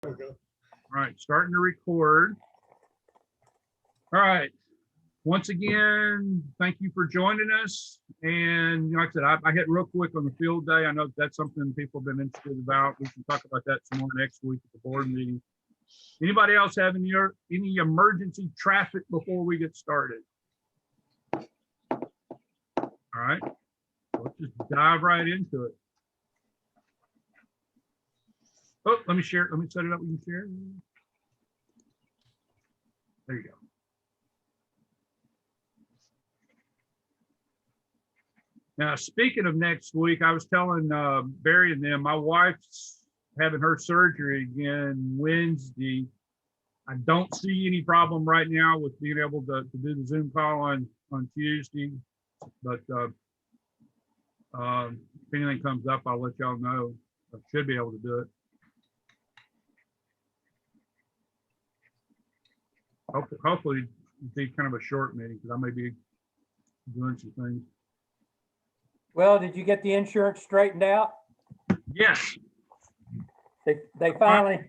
There we go. All right, starting to record. All right. Once again, thank you for joining us. And like I said, I hit real quick on the field day. I know that's something people have been interested about. We can talk about that some more next week at the board meeting. Anybody else have any emergency traffic before we get started? All right, let's just dive right into it. Oh, let me share it. Let me set it up. We can share. There you go. Now, speaking of next week, I was telling Barry and them, my wife's having her surgery again Wednesday. I don't see any problem right now with being able to do the Zoom call on Tuesday, but if anything comes up, I'll let y'all know. I should be able to do it. Hopefully it'll be kind of a short meeting because I may be doing some things. Well, did you get the insurance straightened out? Yes. They finally.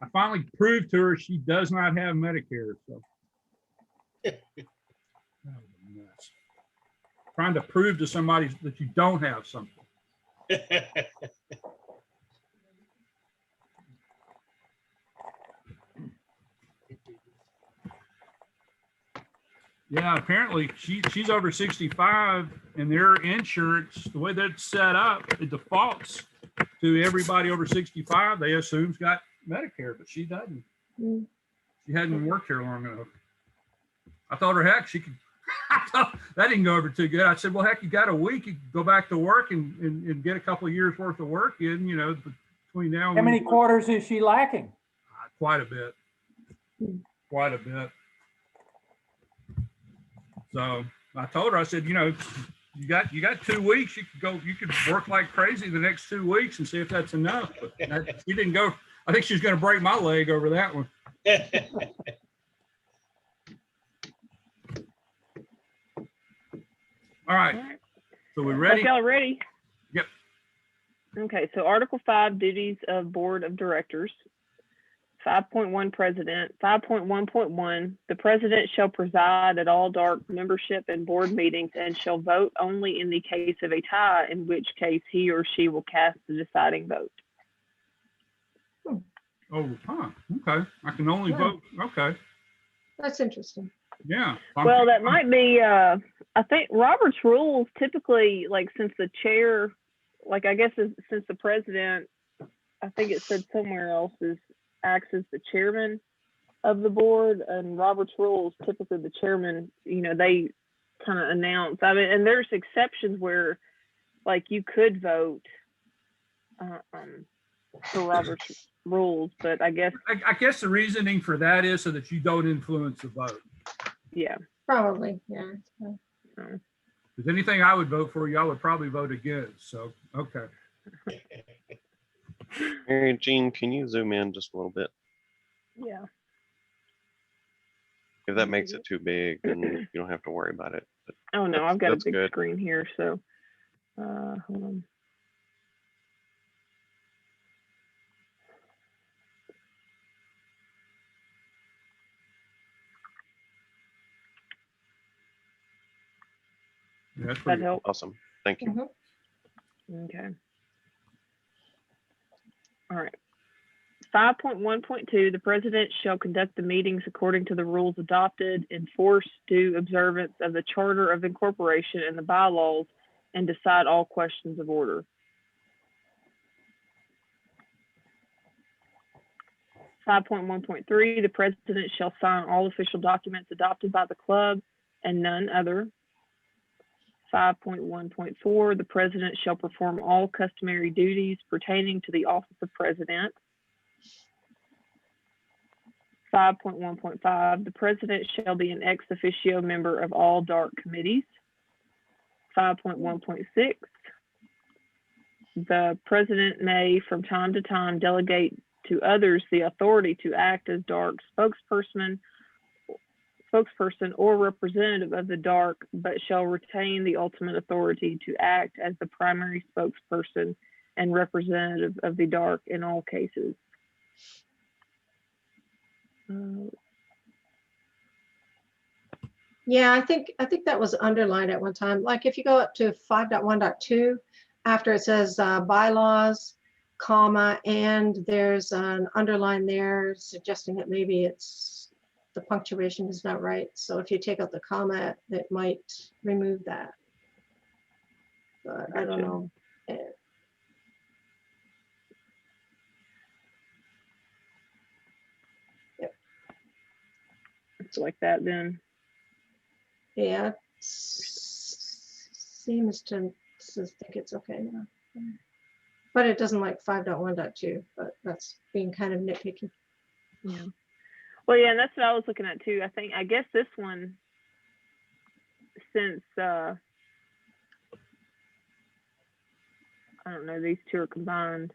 I finally proved to her she does not have Medicare. So that was a mess. Trying to prove to somebody that you don't have something. Yeah, apparently she's over 65 and their insurance, the way that's set up, it defaults to everybody over 65. They assume's got Medicare, but she doesn't. She hadn't worked here long enough. I thought her, heck, she could. I thought that didn't go over too good. I said, well, heck, you got a week, you can go back to work and get a couple of years worth of work in, you know, between now and How many quarters is she lacking? quite a bit. Quite a bit. So I told her, I said, you know, you got 2 weeks. You could work like crazy the next 2 weeks and see if that's enough. But she didn't go. I think she's going to break my leg over that one. All right. So we're ready. Hope y'all ready? Yep. Okay. So Article 5, duties of Board of Directors. 5.1 President. 5.1.1 the President shall preside at all DARC membership and board meetings and shall vote only in the case of a tie, in which case he or she will cast the deciding vote. Oh, huh. Okay. I can only vote. Okay. That's interesting. Yeah. Well, that might be, I think Robert's rules typically, like since the chair, like I guess since the president, I think it said somewhere else acts as the chairman of the board, and Robert's rules, typically the chairman, you know, they kind of announce. I mean, and there's exceptions where like you could vote for Robert's rules, but I guess the reasoning for that is so that you don't influence the vote. Yeah. Probably, yeah. If anything I would vote for, y'all would probably vote against. So, okay. Mary Jean, can you zoom in just a little bit? Yeah. If that makes it too big, then you don't have to worry about it. But Oh no, I've got a big good. screen here, so hold on. Yeah, that's That pretty help? Awesome. Thank you. Mhm. Okay. All right. 5.1.2 the President shall conduct the meetings according to the rules adopted, enforce due observance of the Charter of Incorporation and the bylaws, and decide all questions of order. 5.1.3 the President shall sign all official documents adopted by the club and none other. 5.1.4 the President shall perform all customary duties pertaining to the office of President. 5.1.5 the President shall be an ex officio member of all DARC committees. 5.1.6 the President may from time to time delegate to others the authority to act as DARC spokesperson or representative of the DARC, but shall retain the ultimate authority to act as the primary spokesperson and representative of the DARC in all cases. Yeah, I think that was underlined at one time. Like if you go up to 5.1.2, after it says bylaws, comma, and there's an underline there suggesting that maybe it's the punctuation is not right. So if you take out the comma, it might remove that. But I don't Gotcha. know. It's like that then. Yeah, it seems to think it's okay now. But it doesn't like 5.1.2, but that's being kind of nitpicky. Yeah. Well, yeah, and that's what I was looking at too. I guess this one, since I don't know, these two are combined.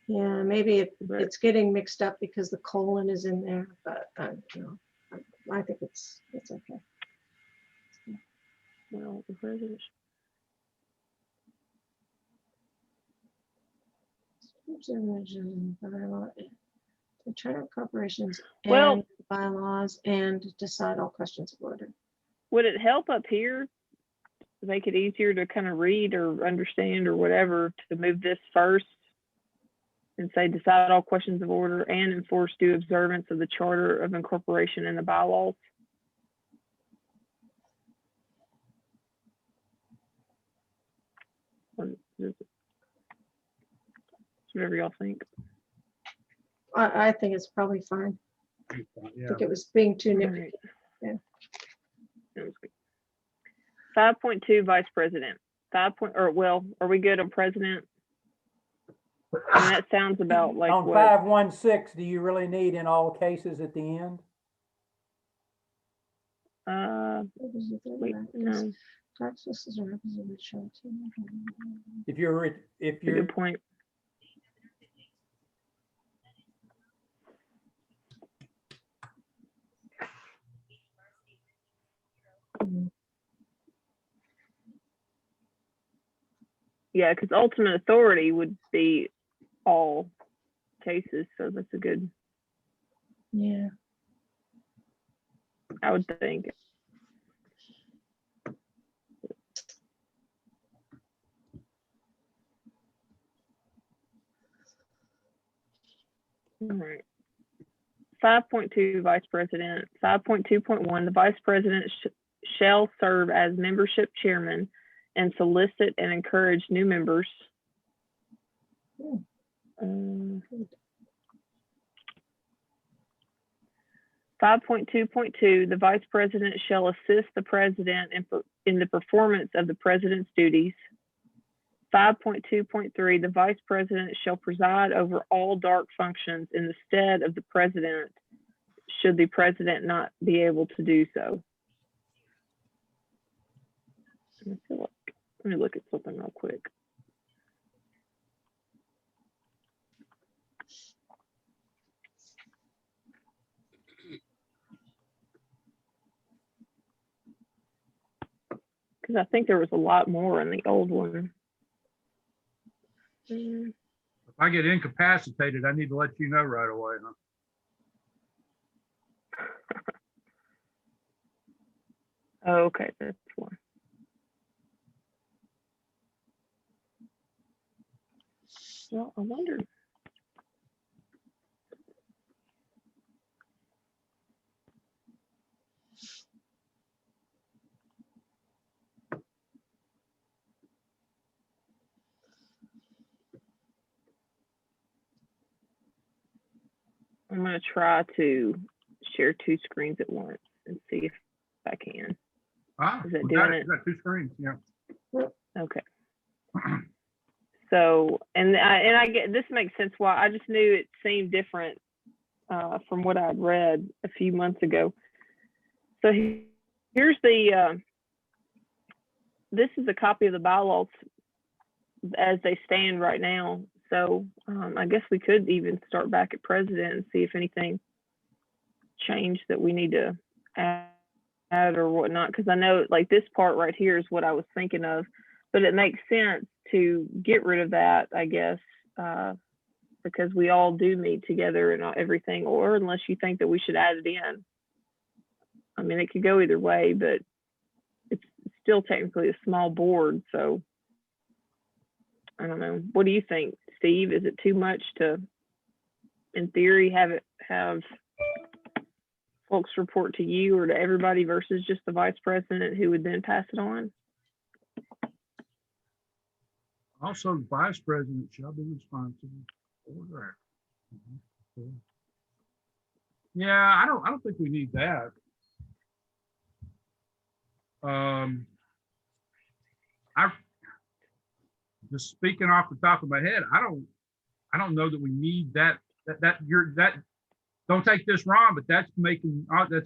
Yeah, maybe But- it's getting mixed up because the colon is in there, but you know, I think it's okay. Well, the president. The charter of corporations Well- and bylaws and decide all questions of order. Would it help up here, make it easier to kind of read or understand or whatever, to move this first and say decide all questions of order and enforce due observance of the charter of incorporation and the bylaws? Whatever y'all think. I think it's probably fine. I Yeah. think it was being too All nitpicky. right. Yeah. Sounds good. 5.2 Vice President. Are we good on President? I mean, that sounds about like On what? 5.1.6, do you really need in all cases at the end? Wait, no, If you're, that's a good point. Yeah, because ultimate authority would be all cases, so that's a good, Yeah. I would think. All right. 5.2 Vice President. 5.2.1, the Vice President shall serve as membership chairman and solicit and encourage new members. 5.2.2, the Vice President shall assist the President in the performance of the President's duties. 5.2.3, the Vice President shall preside over all dark functions in the stead of the President, should the President not be able to do so. Let me look at something real quick. Because I think there was a lot more in the old one. If I get incapacitated, I need to let you know right away, huh? Oh, okay, that's one. Well, I wonder. I'm going to try to share two screens at once and see if I can. Ah, Is it we got doing it. We got two screens, yeah. Okay. So, and I get, this makes sense why. I just knew it seemed different from what I'd read a few months ago. So here's the, this is a copy of the bylaws as they stand right now. So I guess we could even start back at president and see if anything changed that we need to add or whatnot. Because I know like this part right here is what I was thinking of, but it makes sense to get rid of that, I guess, because we all do meet together and everything, or unless you think that we should add it in. I mean, it could go either way, but it's still technically a small board, so I don't know. What do you think, Steve? Is it too much to, in theory, have folks report to you or to everybody versus just the vice president who would then pass it on? Also, the vice president shall be responsible for that. Yeah, I don't think we need that. I just speaking off the top of my head, I don't know that we need that. Don't take this wrong, but that's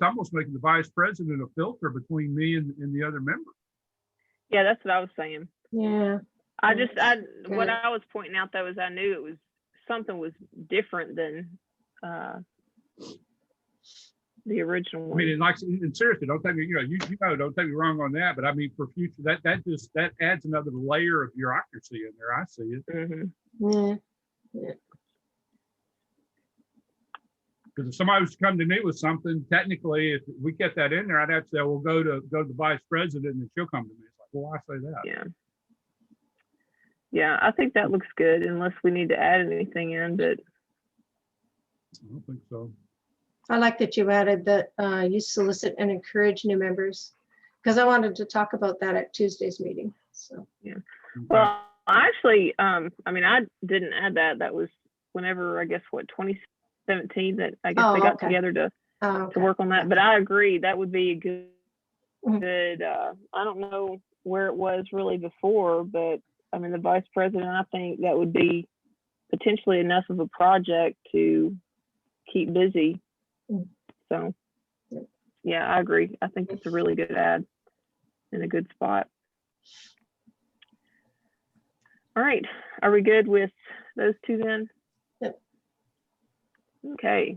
almost making the vice president a filter between me and the other member. Yeah, that's what I was saying. Yeah. What I was pointing out though is I knew it was something was different than the original I one. mean, and seriously, don't take me, don't take me wrong on that, but I mean, for future, that adds another layer of bureaucracy in there. I see it. Mm-hmm. Yeah. Because if somebody was to come to me with something, technically, if we get that in there, I'd have to say, well, go to the vice president and she'll come to me. It's like, well, why say that? Yeah. Yeah, I think that looks good unless we need to add anything in, but I don't think so. I like that you added that you solicit and encourage new members, because I wanted to talk about that at Tuesday's meeting. So yeah. Well, actually, I mean, I didn't add that. That was whenever, I guess, 2017 that I guess they got together to work on that. But I agree, that would be a good, I don't know where it was really before, but I mean, the vice president, I think that would be potentially enough of a project to keep busy. So, yeah, I agree. I think it's a really good ad in a good spot. All right. Are we good with those two then? Yep. Okay.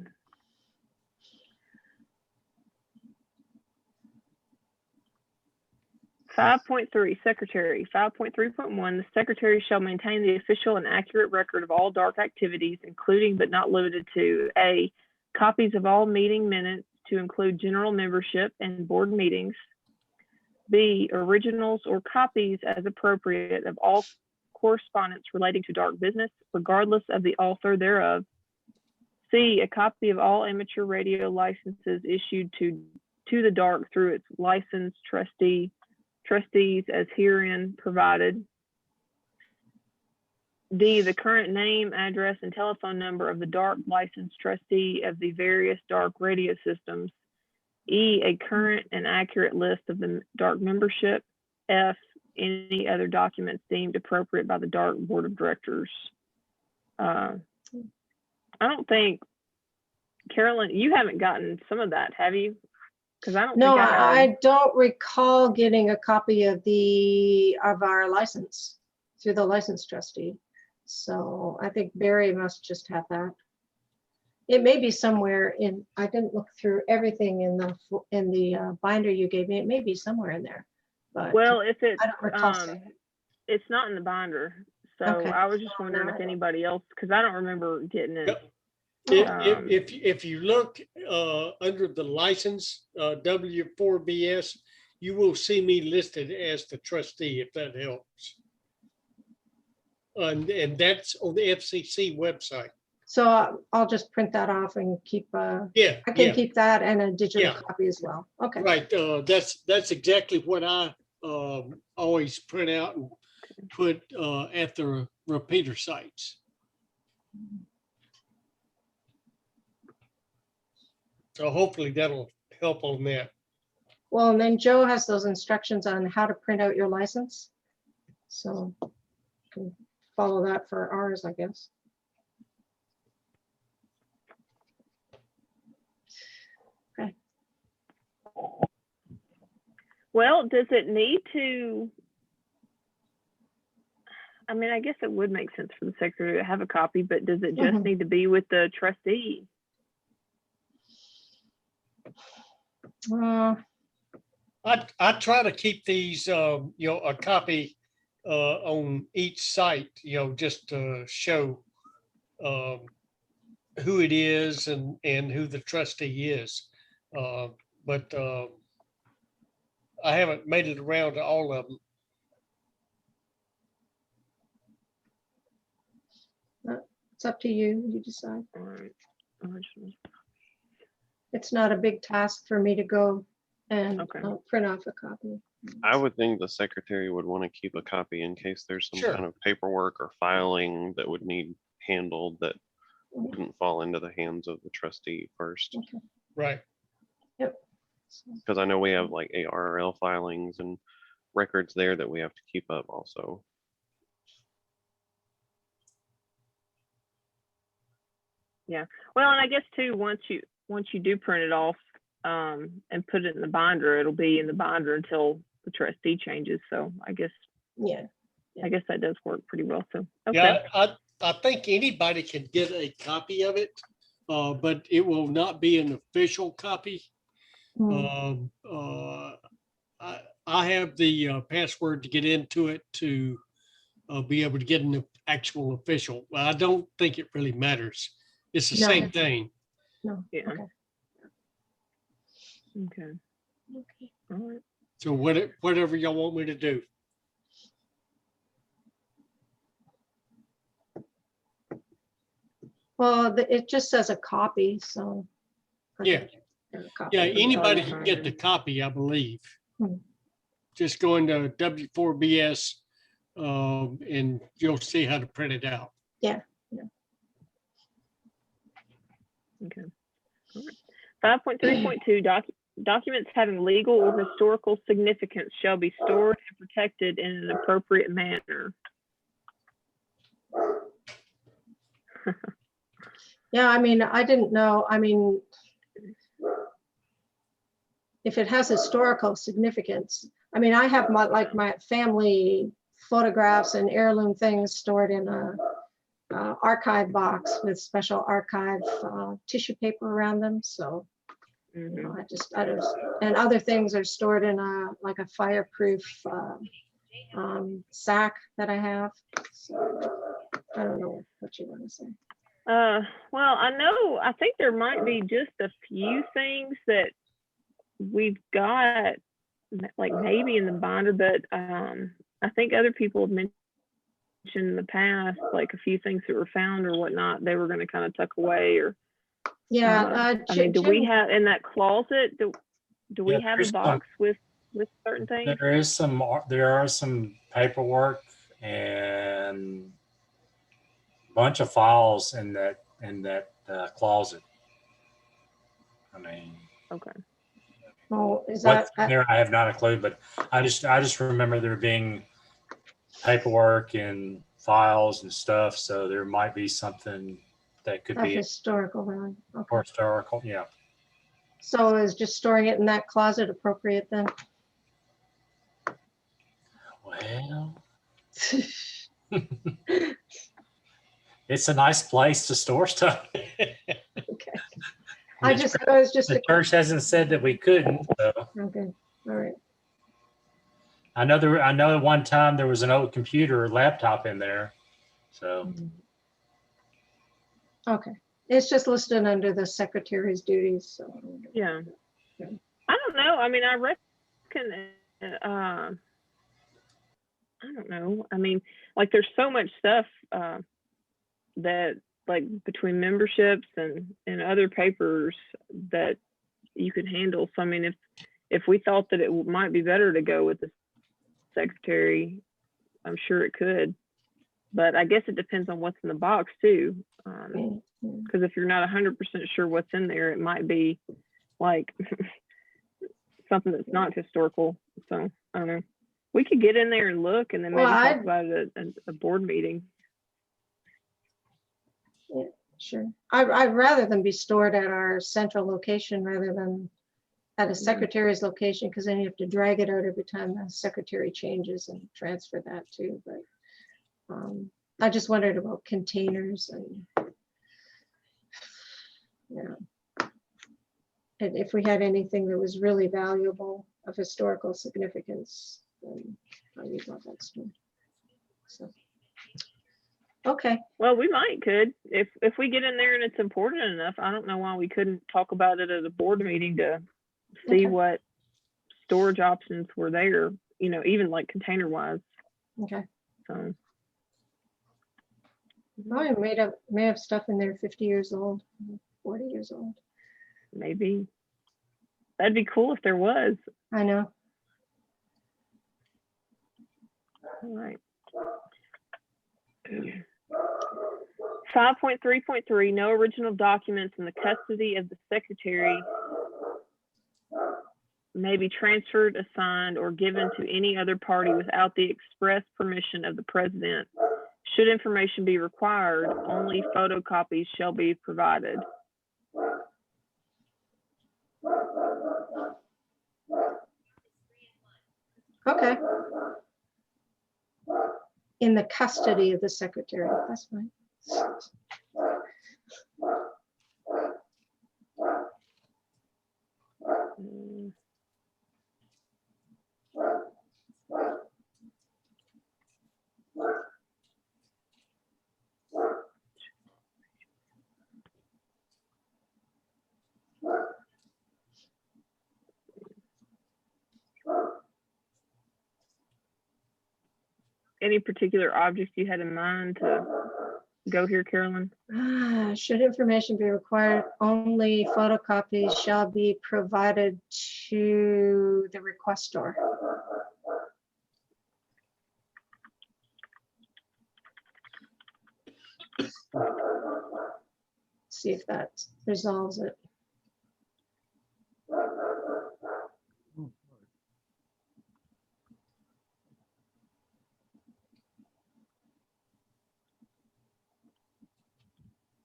.3 Secretary. 5.3.1 The Secretary shall maintain the official and accurate record of all DARC activities, including but not limited to A, copies of all meeting minutes to include general membership and board meetings. B, originals or copies as appropriate of all correspondence relating to DARC business, regardless of the author thereof. C, a copy of all amateur radio licenses issued to the DARC through its licensed trustees as herein provided. D, the current name, address, and telephone number of the DARC licensed trustee of the various DARC radio systems. E, a current and accurate list of the DARC membership. F, any other documents deemed appropriate by the DARC Board of Directors. I don't think, Carolyn, you haven't gotten some of that, have you? Because I don't no, think I don't recall getting a copy of our license through the license trustee. So I think Barry must just have that. It may be somewhere in, I didn't look through everything in the binder you gave me. It may be somewhere in there, but well, if it's, I don't recall seeing it. It's not in the binder. So Okay. I was just wondering if anybody else, because I don't remember getting it. Yep. If you look under the license W4BS, you will see me listed as the trustee, if that helps. And that's on the FCC website. So I'll just print that off and keep, Yeah, I can yeah, keep that and a digital Yeah. copy as well. Okay. right. That's exactly what I always print out and put at the repeater sites. So hopefully that'll help on that. Well, and then Joe has those instructions on how to print out your license. So you can follow that for ours, I guess. Okay. Well, does it need to, I mean, I guess it would make sense for the secretary to have a copy, but does it just need to be with the trustee? I try to keep these, a copy on each site, just to show who it is and who the trustee is. But I haven't made it around to all of them. It's up to you. You decide. All right. Original. It's not a big task for me to go and Okay. print off a copy. I would think the secretary would want to keep a copy in case there's some Sure. kind of paperwork or filing that would need handled that wouldn't fall into the hands of the trustee first. Right. Because I know we have like ARL filings and records there that we have to keep up also. Well, and I guess too, once you do print it off and put it in the binder, it'll be in the binder until the trustee changes. So I guess Yeah. that does work pretty well. So okay. Yeah, I think anybody can get a copy of it, but it will not be an official copy. Mm. I have the password to get into it to be able to get an actual official. Well, I don't think it really matters. It's the No. same thing. No. Yeah. Okay. Okay. Okay. All right. So whatever y'all want me to do. Well, it just says a copy, so. I Yeah. can get a copy Yeah, of it. anybody can get the copy, I believe. Hmm. Just go into W4BS and you'll see how to print it out. Okay. All right. 5.3.2 documents having legal or historical significance shall be stored and protected in an appropriate manner. Yeah, I mean, I didn't know, I mean, if it has historical significance, I mean, I have my family photographs and heirloom things stored in a archive box with special archive tissue paper around them. So, you know, I don't, and other things are stored in a fireproof sack that I have. So I don't know what you want to say. Well, I think there might be just a few things that we've got, like maybe in the binder, but I think other people have mentioned in the past, like a few things that were found or whatnot, they were going to kind of tuck away or. Yeah. I mean, do we have in that closet? Do we Yeah, have a there's box with certain things? There are some paperwork and a bunch of files in that closet. I mean, Okay. Oh, is what's that? there? I have not a clue, but I just remember there being paperwork and files and stuff. So there might be something that could Of be historical value. Okay. or historical. Yeah. So is just storing it in that closet appropriate then? Well, it's a nice place to store stuff. Okay. I was just The church hasn't said that we couldn't. So. okay. All right. I know at one time there was an old computer or laptop in there. So. Okay. It's just listed under the secretary's duties. So. Yeah. I don't know. I mean, I reckon, I don't know. I mean, like there's so much stuff that like between memberships and other papers that you could handle. So, I mean, if we thought that it might be better to go with the secretary, I'm sure it could. But I guess it depends on what's in the box too. Because if you're not 100% sure what's in there, it might be like something that's not historical. So I don't know. We could get in there and look, and then maybe talk about it at a board meeting. Yeah, sure. I'd rather them be stored at our central location rather than at a secretary's location, because then you have to drag it out every time the secretary changes and transfer that too. But I just wondered about containers and and if we had anything that was really valuable of historical significance, then I would want that stored. So Okay, Well, we could if we get in there and it's important enough. I don't know why we couldn't talk about it at a board meeting to see Okay. what storage options were there. You know, even like container wise. okay. So I may have stuff in there 50 years old, 40 years old. maybe that'd be cool if there was. I know. All right. 5.3.3, no original documents in the custody of the secretary may be transferred, assigned, or given to any other party without the express permission of the president. Should information be required, only photocopies shall be provided. Okay. In the custody of the secretary, that's fine. Mm. Any particular object you had in mind to go here, Carolyn? Should information be required, only photocopies shall be provided to the requestor. See if that resolves it.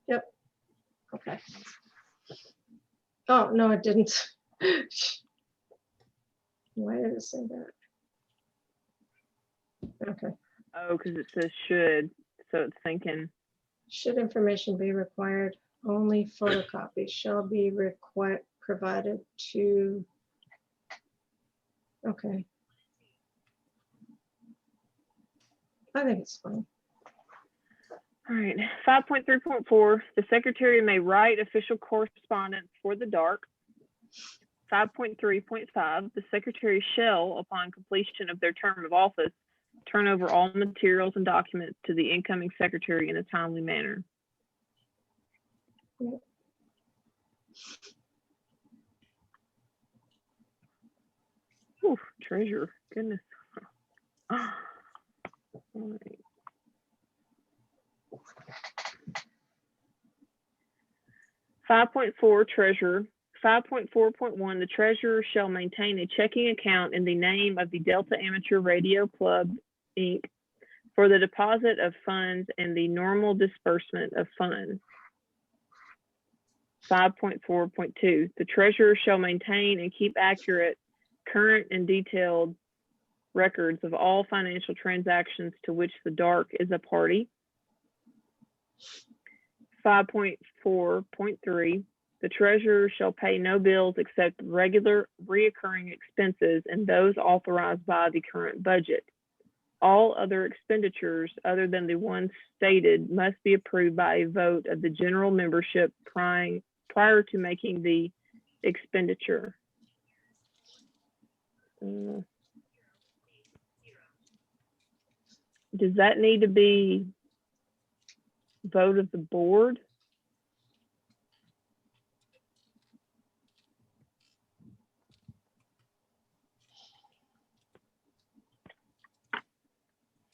Yep. Okay. Oh, no, it didn't. Why did it say that? Okay. Oh, because it says should, so it's thinking. Should information be required, only photocopies shall be provided to. Okay. I think it's fine. All right, 5.3.4, the secretary may write official correspondence for the DARC. 5.3.5, the secretary shall, upon completion of their term of office, turn over all materials and documents to the incoming secretary in a timely manner. Yep. Ooh, treasure, goodness. All right. 5.4, treasurer. 5.4.1, the treasurer shall maintain a checking account in the name of the Delta Amateur Radio Club, Inc. for the deposit of funds and the normal disbursement of funds. 5.4.2, the treasurer shall maintain and keep accurate, current, and detailed records of all financial transactions to which the DARC is a party. 5.4.3, the treasurer shall pay no bills except regular reoccurring expenses and those authorized by the current budget. All other expenditures other than the ones stated must be approved by a vote of the general membership prior to making the expenditure. Does that need to be vote of the board?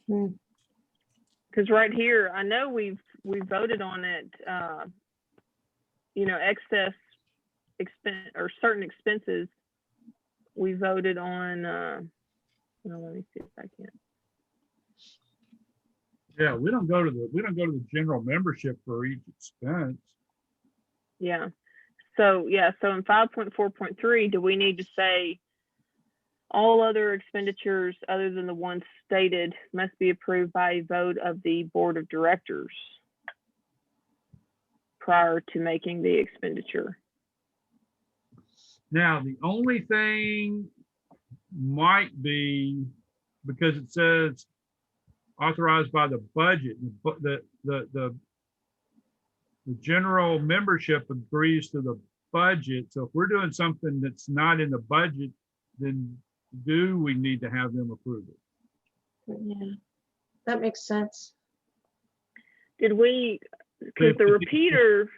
Because right here, I know we voted on it. You know, excess expense or certain expenses. We voted on. Let me see if I can. Yeah, we don't go to the general membership for each expense. Yeah. So yeah. So in 5.4.3, do we need to say all other expenditures other than the ones stated must be approved by a vote of the board of directors prior to making the expenditure? Now, the only thing might be, because it says authorized by the budget. The general membership agrees to the budget. So if we're doing something that's not in the budget, then do we need to have them approve it? Yeah, that makes sense. Did we, because the repeater,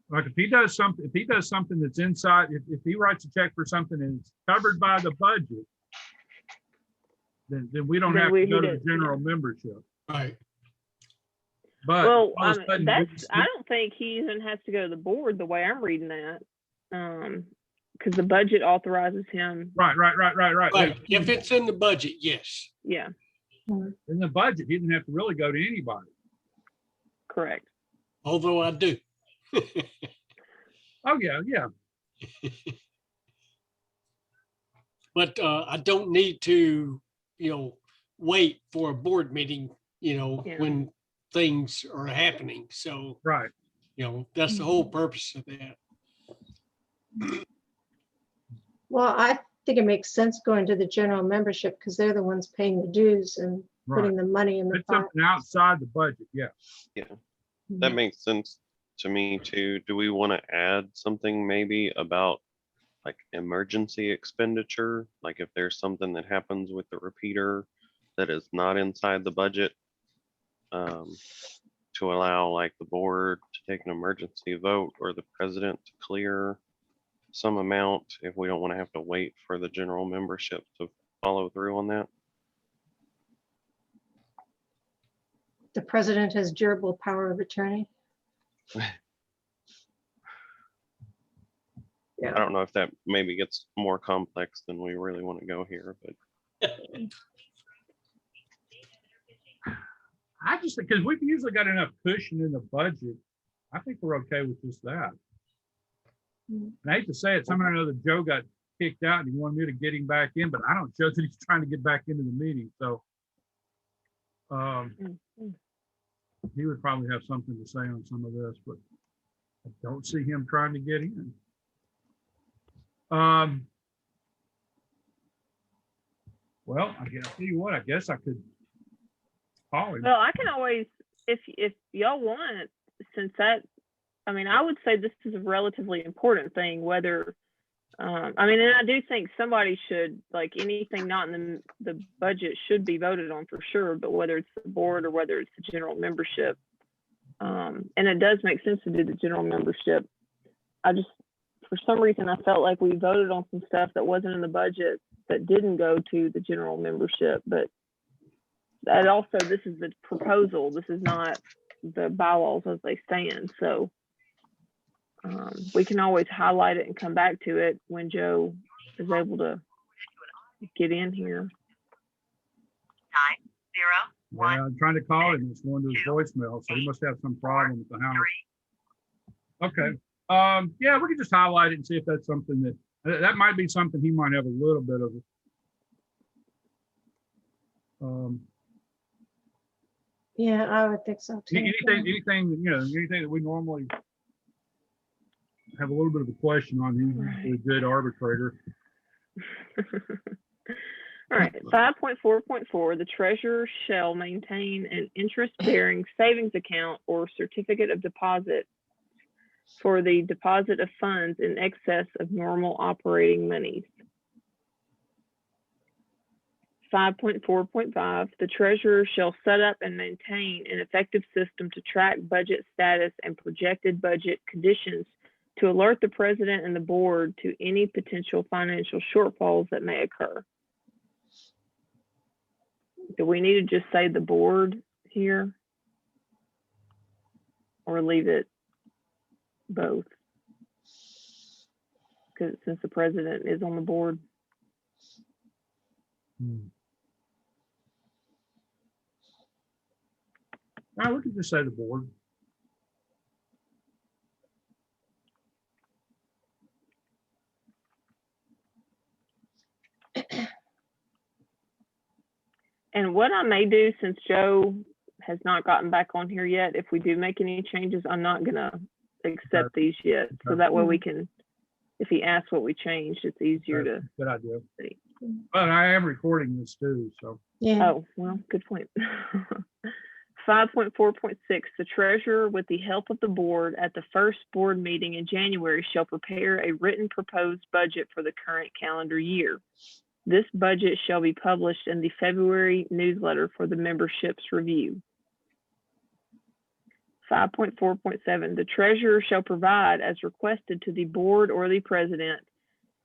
Like if he does something that's inside, if he writes a check for something and it's covered by the budget, then we don't Then have we to go need to it, the general membership. Right. But well, all of a sudden, I don't think he even has to go to the board the way I'm reading that. Because the budget authorizes him. right. Right. If it's in the budget, yes. Yeah, In the budget, he didn't have to really go to anybody. correct. Although I do. Oh, yeah. But I don't need to, wait for a board meeting, Yeah. when things are happening. So, Right. that's the whole purpose of that. Well, I think it makes sense going to the general membership because they're the ones paying the dues and Right. putting the money in the It's pot. something outside the budget, yeah. That makes sense to me too. Do we want to add something maybe about like emergency expenditure? Like if there's something that happens with the repeater that is not inside the budget, to allow like the board to take an emergency vote or the president to clear some amount if we don't want to have to wait for the general membership to follow through on that. The president has durable power of attorney. I Yeah, don't know if that maybe gets more complex than we really want to go here, but I just, because we've usually got enough cushion in the budget, I think we're okay with just that. And I hate to say it, somehow or another, Joe got kicked out and he wanted me to get him back in, but I don't judge that he's trying to get back into the meeting, so. He would probably have something to say on some of this, but I don't see him trying to get in. Well, I tell you what, I guess I could call him. Well, I can always, if y'all want, since that, I would say this is a relatively important thing, whether, and I do think somebody should, like anything not in the budget should be voted on for sure, but whether it's the board or whether it's the general membership. And it does make sense to do the general membership. For some reason, I felt like we voted on some stuff that wasn't in the budget that didn't go to the general membership, but that also, this is the proposal. This is not the bylaws as they stand. So we can always highlight it and come back to it when Joe is able to get in here. 901. I'm trying to call him. It's going to his voicemail, so he must have some problem with the house. Okay. Yeah, we can just highlight it and see if that's something that might be something he might have a little bit of. yeah, I would think so too. Anything that we normally have a little bit of a question on, he's usually a good arbitrator. All right, 5.4.4, the treasurer shall maintain an interest-bearing savings account or certificate of deposit for the deposit of funds in excess of normal operating monies. 5.4.5, the treasurer shall set up and maintain an effective system to track budget status and projected budget conditions to alert the president and the board to any potential financial shortfalls that may occur. Do we need to just say the board here? Or leave it both? Because since the president is on the board. Now we can just say the board. And what I may do, since Joe has not gotten back on here yet, if we do make any changes, I'm not gonna accept these yet. So that way we can, if he asks what we changed, it's easier to Good idea. see. But I am recording this too, so. Yeah, Oh, well, good point. 5.4.6, the treasurer, with the help of the board at the first board meeting in January, shall prepare a written proposed budget for the current calendar year. This budget shall be published in the February newsletter for the membership's review. 5.4.7, the treasurer shall provide, as requested to the board or the president,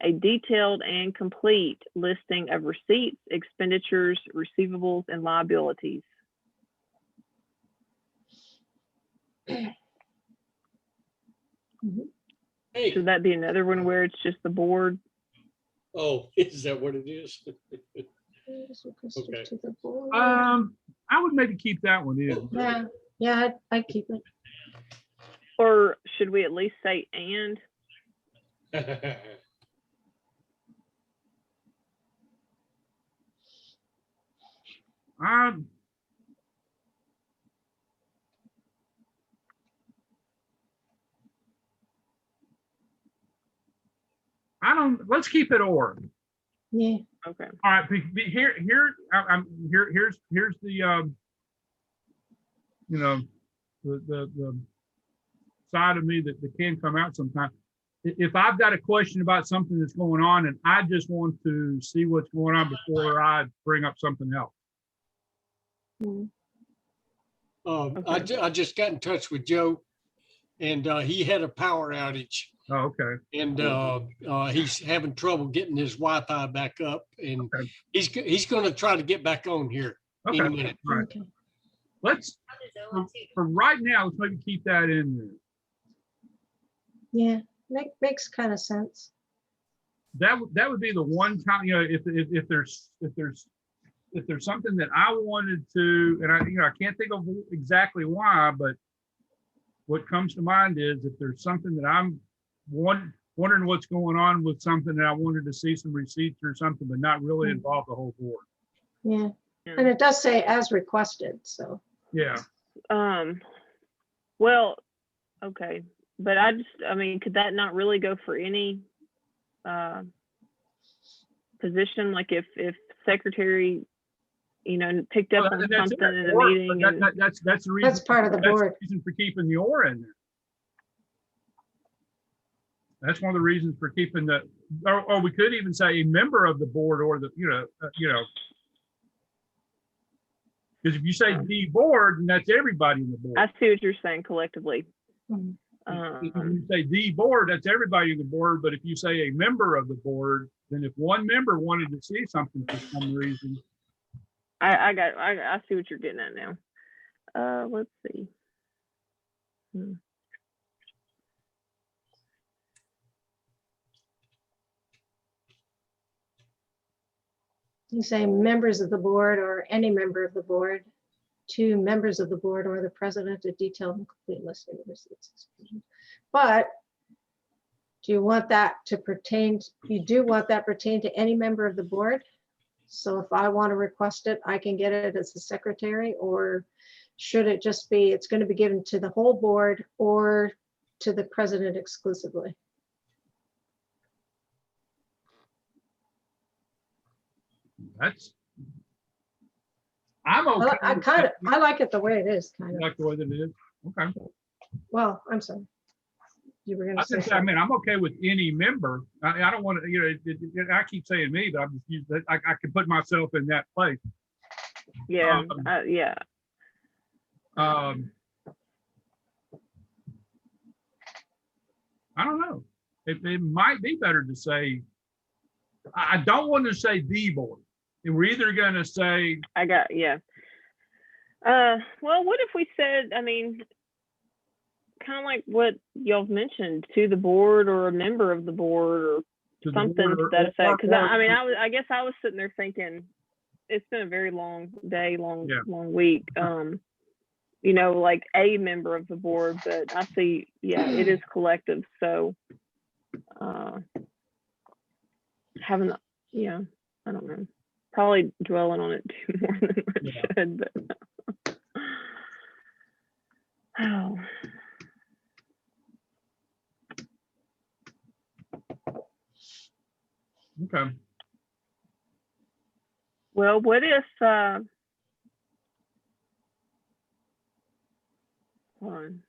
a detailed and complete listing of receipts, expenditures, receivables, and liabilities. Hey, Should that be another one where it's just the board? oh, is that what it is? Is requested Okay. to the board. I would maybe keep that one in. Yeah, yeah, I'd keep it. Or should we at least say and? Um, I don't, let's keep it or. Yeah, Okay. All right, here's the, you know, the side of me that can come out sometime. If I've got a question about something that's going on and I just want to see what's going on before I bring up something else. I just got in touch with Joe, and he had a power outage, Oh, okay. and he's having trouble getting his Wi-Fi back up, and Okay. he's going to try to get back on here Okay. in a minute. All right. okay. Let's, for right now, let's maybe keep that in there. Yeah, makes kind of sense. That would be the one time, you know, if there's something that I wanted to, and I can't think of exactly why, but what comes to mind is if there's something that I'm wondering what's going on with something that I wanted to see some receipts or something, but not really involve the whole board. Yeah, and it does say as requested, so. Yeah. Well, okay, but I mean, could that not really go for any position? Like if secretary, you know, picked up on And that's something it. in a Or- meeting and that's the reason. That's part of the that's board. reason for keeping the or in there. That's one of the reasons for keeping the, or we could even say a member of the board or the, you know. Because if you say the board, then that's everybody in the board. I see what you're saying collectively. Mhm. If you say the board, that's everybody in the board, but if you say a member of the board, then if one member wanted to see something for some reason. I see what you're getting at now. Let's see. You say members of the board or any member of the board, two members of the board or the president, a detailed and complete listing of receipts. But do you want that to pertain, you do want that pertain to any member of the board? So if I want to request it, I can get it as the secretary, or should it just be, it's going to be given to the whole board or to the president exclusively? I'm okay. Well, I like it the way it is, kind You of. like the way that it is? Okay. Well, I'm sorry. You were gonna say I something. mean, I'm okay with any member. I don't want to, you know, I keep saying me, but I'm just using that. I can put myself in that place. Yeah, yeah. I don't know. It might be better to say, I don't want to say the board. And we're either going to say, Yeah. Well, what if we said, I mean, kind of like what y'all mentioned, to the board or a member of the board or to the something board to or- that effect? Because or- I mean, I guess I was sitting there thinking, it's been a very long day, long Yeah. week. You know, like a member of the board, but I see, yeah, it is collective. So having, yeah, I don't know, probably dwelling on it too more than I Yeah. should, but oh. Okay. Well, what if, hold on.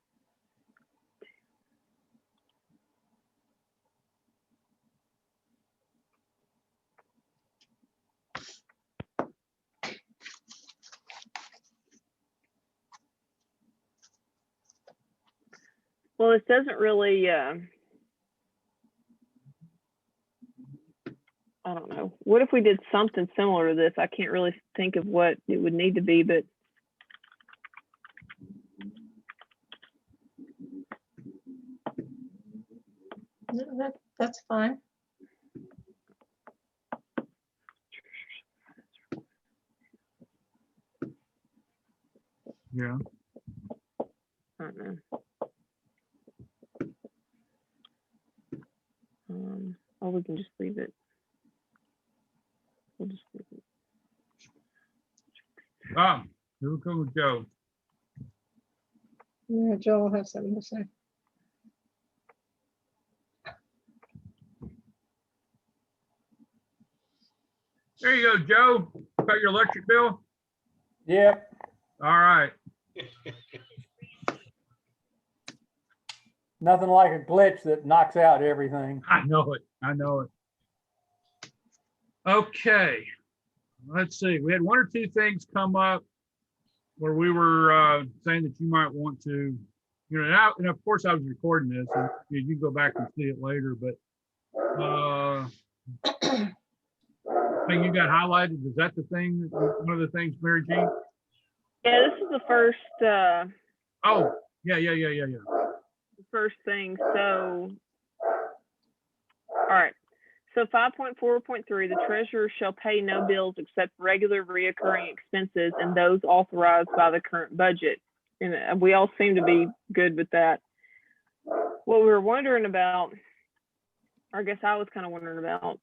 Well, this doesn't really, I don't know. What if we did something similar to this? I can't really think of what it would need to be, but No, that's fine. Yeah. I don't know. Or we can just leave it. We'll just leave it. Here we go with Joe. Yeah, Joel will have something to say. There you go, Joe. Got your electric bill? Yep. All right. Nothing like a glitch that knocks out everything. I know it. I know it. Okay. Let's see. We had one or two things come up where we were saying that you might want to, and of course I was recording this, and you can go back and see it later, but thing you got highlighted, is that the thing, one of the things, Mary Jean? Yeah, this is the first, Oh, yeah. first thing. So, all right. So 5.4.3, the treasurer shall pay no bills except regular reoccurring expenses and those authorized by the current budget. And we all seem to be good with that. What we were wondering about, or I guess I was kind of wondering about,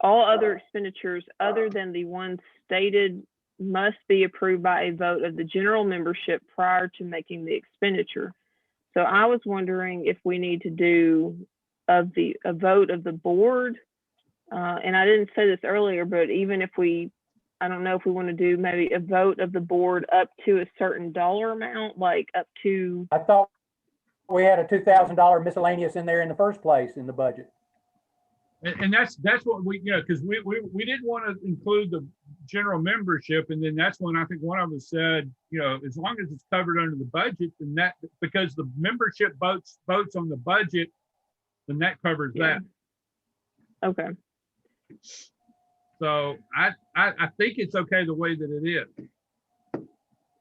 all other expenditures other than the ones stated must be approved by a vote of the general membership prior to making the expenditure. So I was wondering if we need to do a vote of the board. And I didn't say this earlier, but even if I don't know if we want to do maybe a vote of the board up to a certain dollar amount, like up to. I thought we had a $2,000 miscellaneous in there in the first place in the budget. And that's what we, because we didn't want to include the general membership. And then that's when I think one of us said, as long as it's covered under the budget, then that, because the membership votes on the budget, then that covers that. Okay. So I think it's okay the way that it is.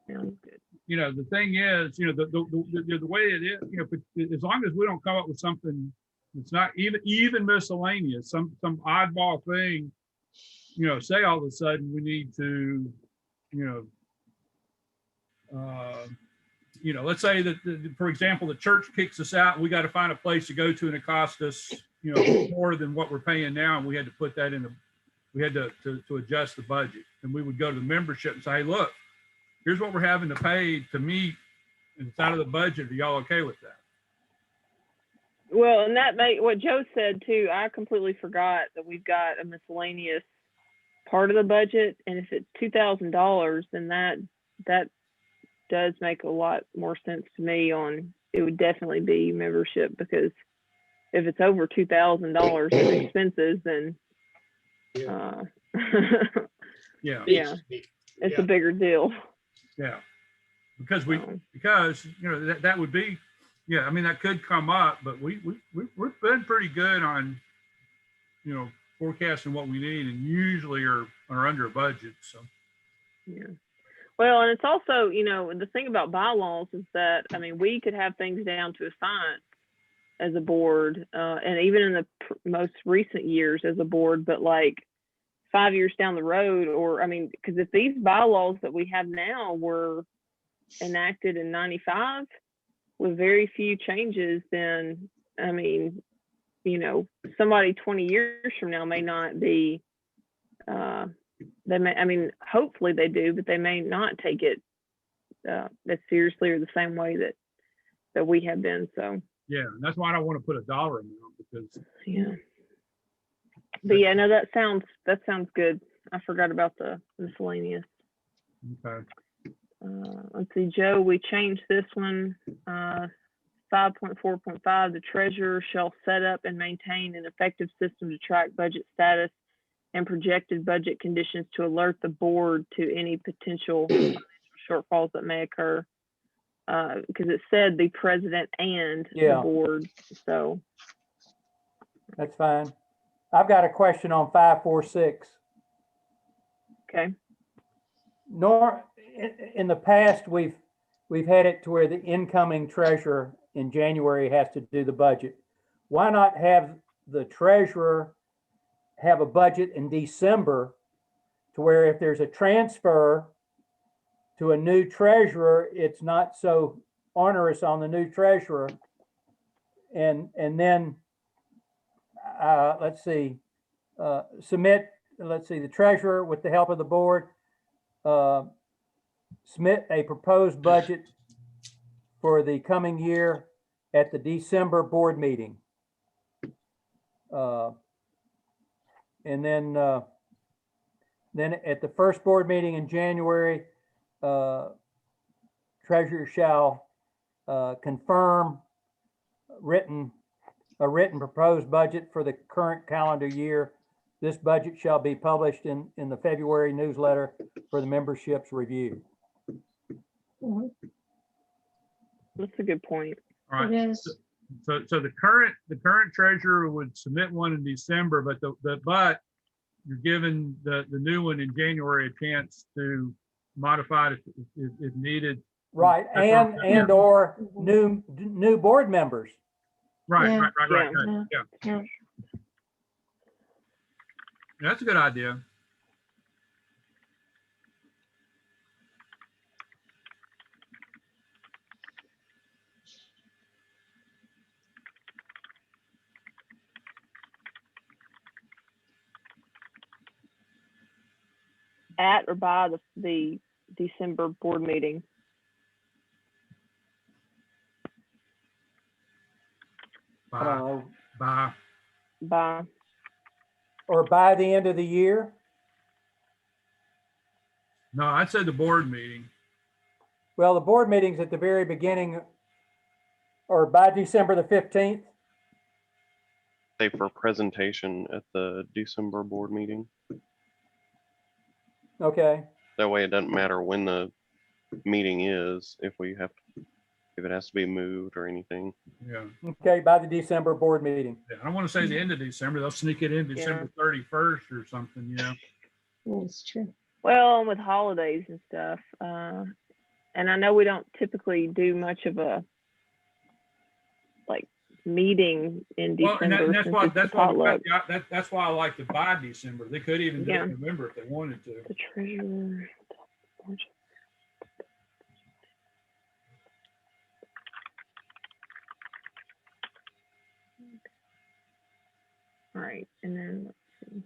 Sounds good. The thing is, the way it is, as long as we don't come up with something that's not even miscellaneous, some oddball thing, say all of a sudden we need to, let's say that, for example, the church kicks us out and we got to find a place to go to and it costs us, more than what we're paying now. And we had to put that we had to adjust the budget. And we would go to the membership and say, hey, look, here's what we're having to pay to meet and it's out of the budget. Are y'all okay with that? Well, and that what Joe said too, I completely forgot that we've got a miscellaneous part of the budget. And if it's $2,000, then that does make a lot more sense to me it would definitely be membership, because if it's over $2,000 in expenses, then Yeah. yeah, it's a bigger deal. Yeah, because that would be, I mean, that could come up, but we've been pretty good on, forecasting what we need, and usually are under a budget. So yeah. Well, and it's also, the thing about bylaws is that, I mean, we could have things down to a science as a board, and even in the most recent years as a board, but like 5 years down the road, or, I mean, because if these bylaws that we have now were enacted in 95 with very few changes, then, I mean, somebody 20 years from now may not be, they may, I mean, hopefully they do, but they may not take it as seriously or the same way that we have been. So yeah, that's why I don't want to put a dollar amount, because yeah. But yeah, no, that sounds good. I forgot about the miscellaneous. Okay. Let's see, Joe, we changed this one. 5.4.5, the treasurer shall set up and maintain an effective system to track budget status and projected budget conditions to alert the board to any potential financial shortfalls that may occur. Because it said the president and the Yeah. board, so. That's fine. I've got a question on 546. Okay. In the past, we've had it to where the incoming treasurer in January has to do the budget. Why not have the treasurer have a budget in December to where if there's a transfer to a new treasurer, it's not so onerous on the new treasurer. And then, let's see, the treasurer with the help of the board, submit a proposed budget for the coming year at the December board meeting. And then at the first board meeting in January, treasurer shall confirm a written proposed budget for the current calendar year. This budget shall be published in the February newsletter for the membership's review. Mhm. That's a good point. All right. It is. So the current treasurer would submit one in December, but but you're giving the new one in January a chance to modify it if needed. Right, That's all. and or new board members. Right, Yeah. right. Yeah. Yeah, Yeah. that's a good idea. At or by the December board meeting. I don't Bye, know, bye. By. or by the end of the year. No, I'd say the board meeting. Well, the board meeting's at the very beginning, or by December the 15th. Say for presentation at the December board meeting. Okay, That way it doesn't matter when the meeting is, if it has to be moved or anything. Yeah. okay, by the December board meeting. I don't want to say the end of December. They'll sneak it in December 31st or something, you know? It's true. Well, with holidays and stuff. And I know we don't typically do much of a like meeting in Well, and December. that's since why, it's the potluck. that's why I like to buy December. They could even do it Yeah. in November if they wanted to. The treasurer. All right, and then let's see.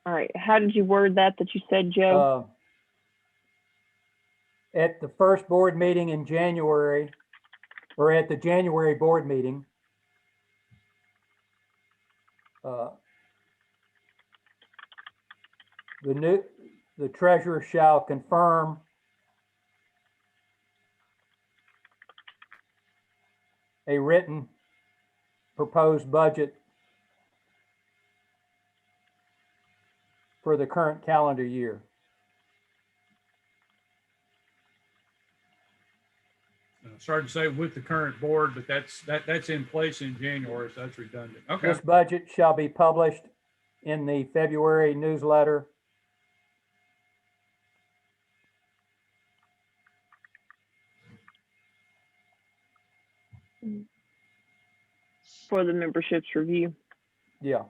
All right, how did you word that you said, Joe? At the first board meeting in January, or at the January board meeting, the treasurer shall confirm a written proposed budget for the current calendar year. Sorry to say with the current board, but that's in place in January, so that's redundant. Okay. This budget shall be published in the February newsletter For the membership's review. Yeah,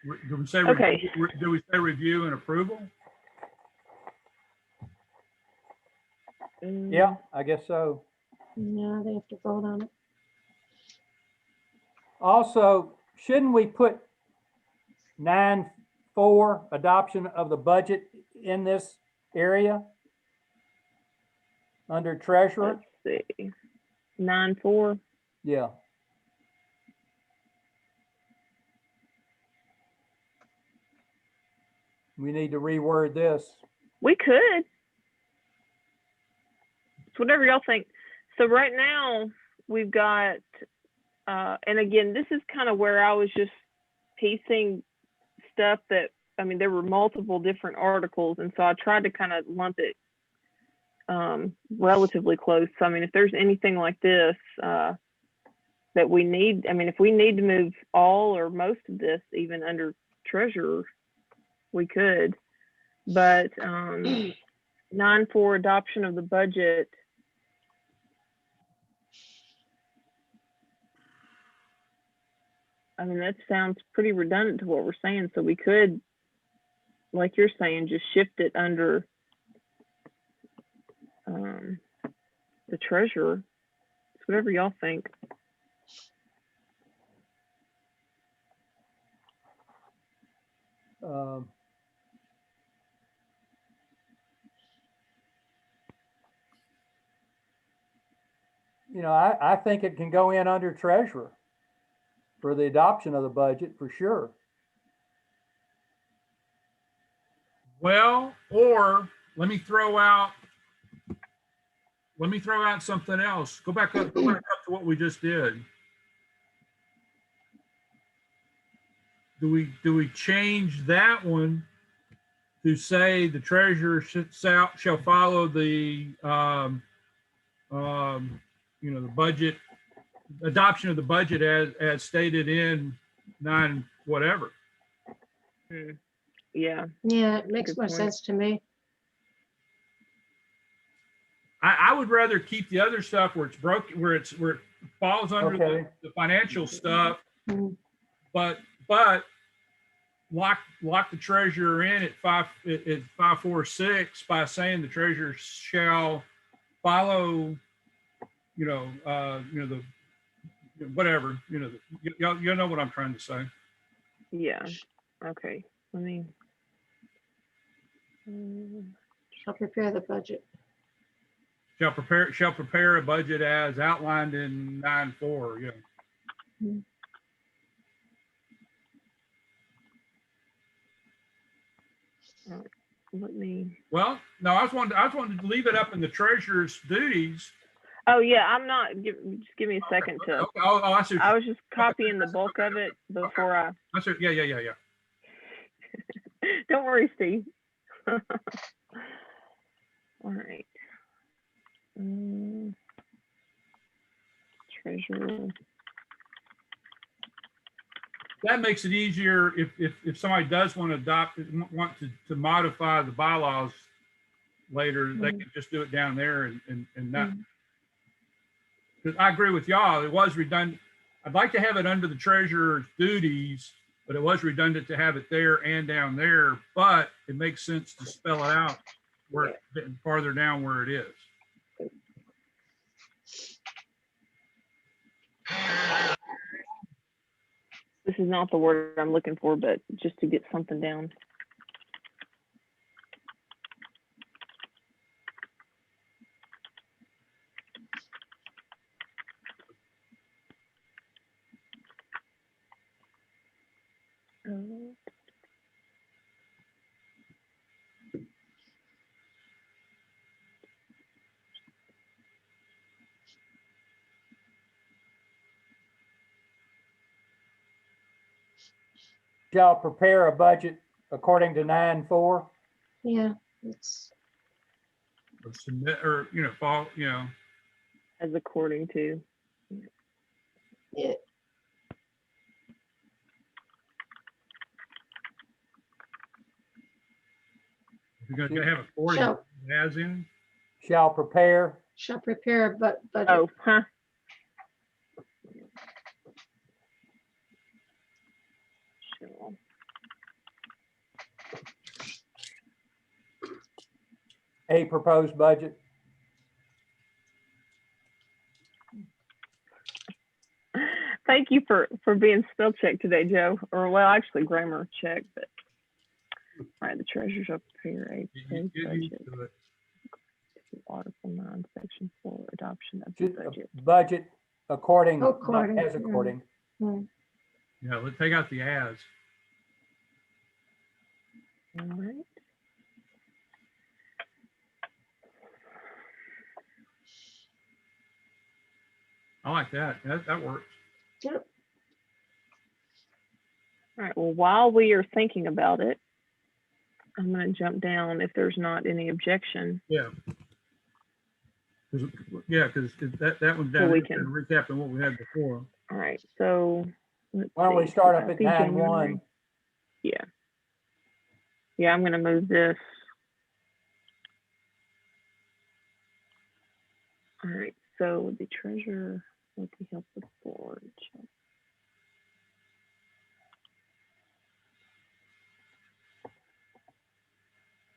Do we say, Okay. do we say review and approval? yeah, I guess so. Yeah, they have to vote on it. Also, shouldn't we put 9.4 adoption of the budget in this area? Under treasurer? Let's see. 9.4. Yeah. We need to reword this. We could. It's whatever y'all think. So right now we've got, and again, this is kind of where I was just piecing stuff that, I mean, there were multiple different articles. And so I tried to kind of lump it relatively close. So, I mean, if there's anything like this that we need, I mean, if we need to move all or most of this even under treasurer, we could. But 9.4 adoption of the budget. I mean, that sounds pretty redundant to what we're saying. So we could, like you're saying, just shift it under the treasurer. It's whatever y'all think. You know, I think it can go in under treasurer for the adoption of the budget for sure. Well, or let me throw out something else. Go back up to what we just did. Do we change that one to say the treasurer shall follow the the budget adoption of the budget as stated in 9 whatever? Yeah. Yeah, it makes Good more point. sense to me. I would rather keep the other stuff where it's broken, where it falls under Okay. the financial stuff, Mhm. but lock the treasurer in at 546 by saying the treasurer shall follow, the whatever, you know what I'm trying to say. Yeah. Okay. Let me. Shall prepare the budget. Shall prepare a budget as outlined in 9.4. Yeah. Let me. Well, no, I was wanting to leave it up in the treasurer's duties. Oh yeah, I'm not. Just give me a second to. Okay. Oh, I see. I was just copying the bulk of it before I. I see. Yeah. Don't worry, Steve. All right. Treasurer. That makes it easier if somebody does want to modify the bylaws later, they can just do it down there and not. Because I agree with y'all, it was redundant. I'd like to have it under the treasurer's duties, but it was redundant to have it there and down there. But it makes sense to spell it out where farther down where it is. This is not the word I'm looking for, but just to get something down. Shall prepare a budget according to 9.4. Yeah, it's Or submit, or fall, As according to. it. you're gonna have a 40 Shall, as in. Shall prepare. shall prepare a budget. Oh, huh. Shall. A proposed budget. Thank you for being spell check today, Joe. Or well, actually grammar check, but all right, the treasurer shall prepare a proposed Get used budget. to it. Article 9, Section 4, adoption of the budget. Budget according, not According, as according. Mm. Yeah, let's take out the as. All right. I like that. That works. Yep. All right. Well, while we are thinking about it, I'm going to jump down if there's not any objection. Yeah. Yeah, because that one's So down we there, can- recapping what we had before. All right. So let's Why don't we see. start So up I at see 9-1? January. Yeah. Yeah, I'm going to move this. All right. So the treasurer with the help of the board.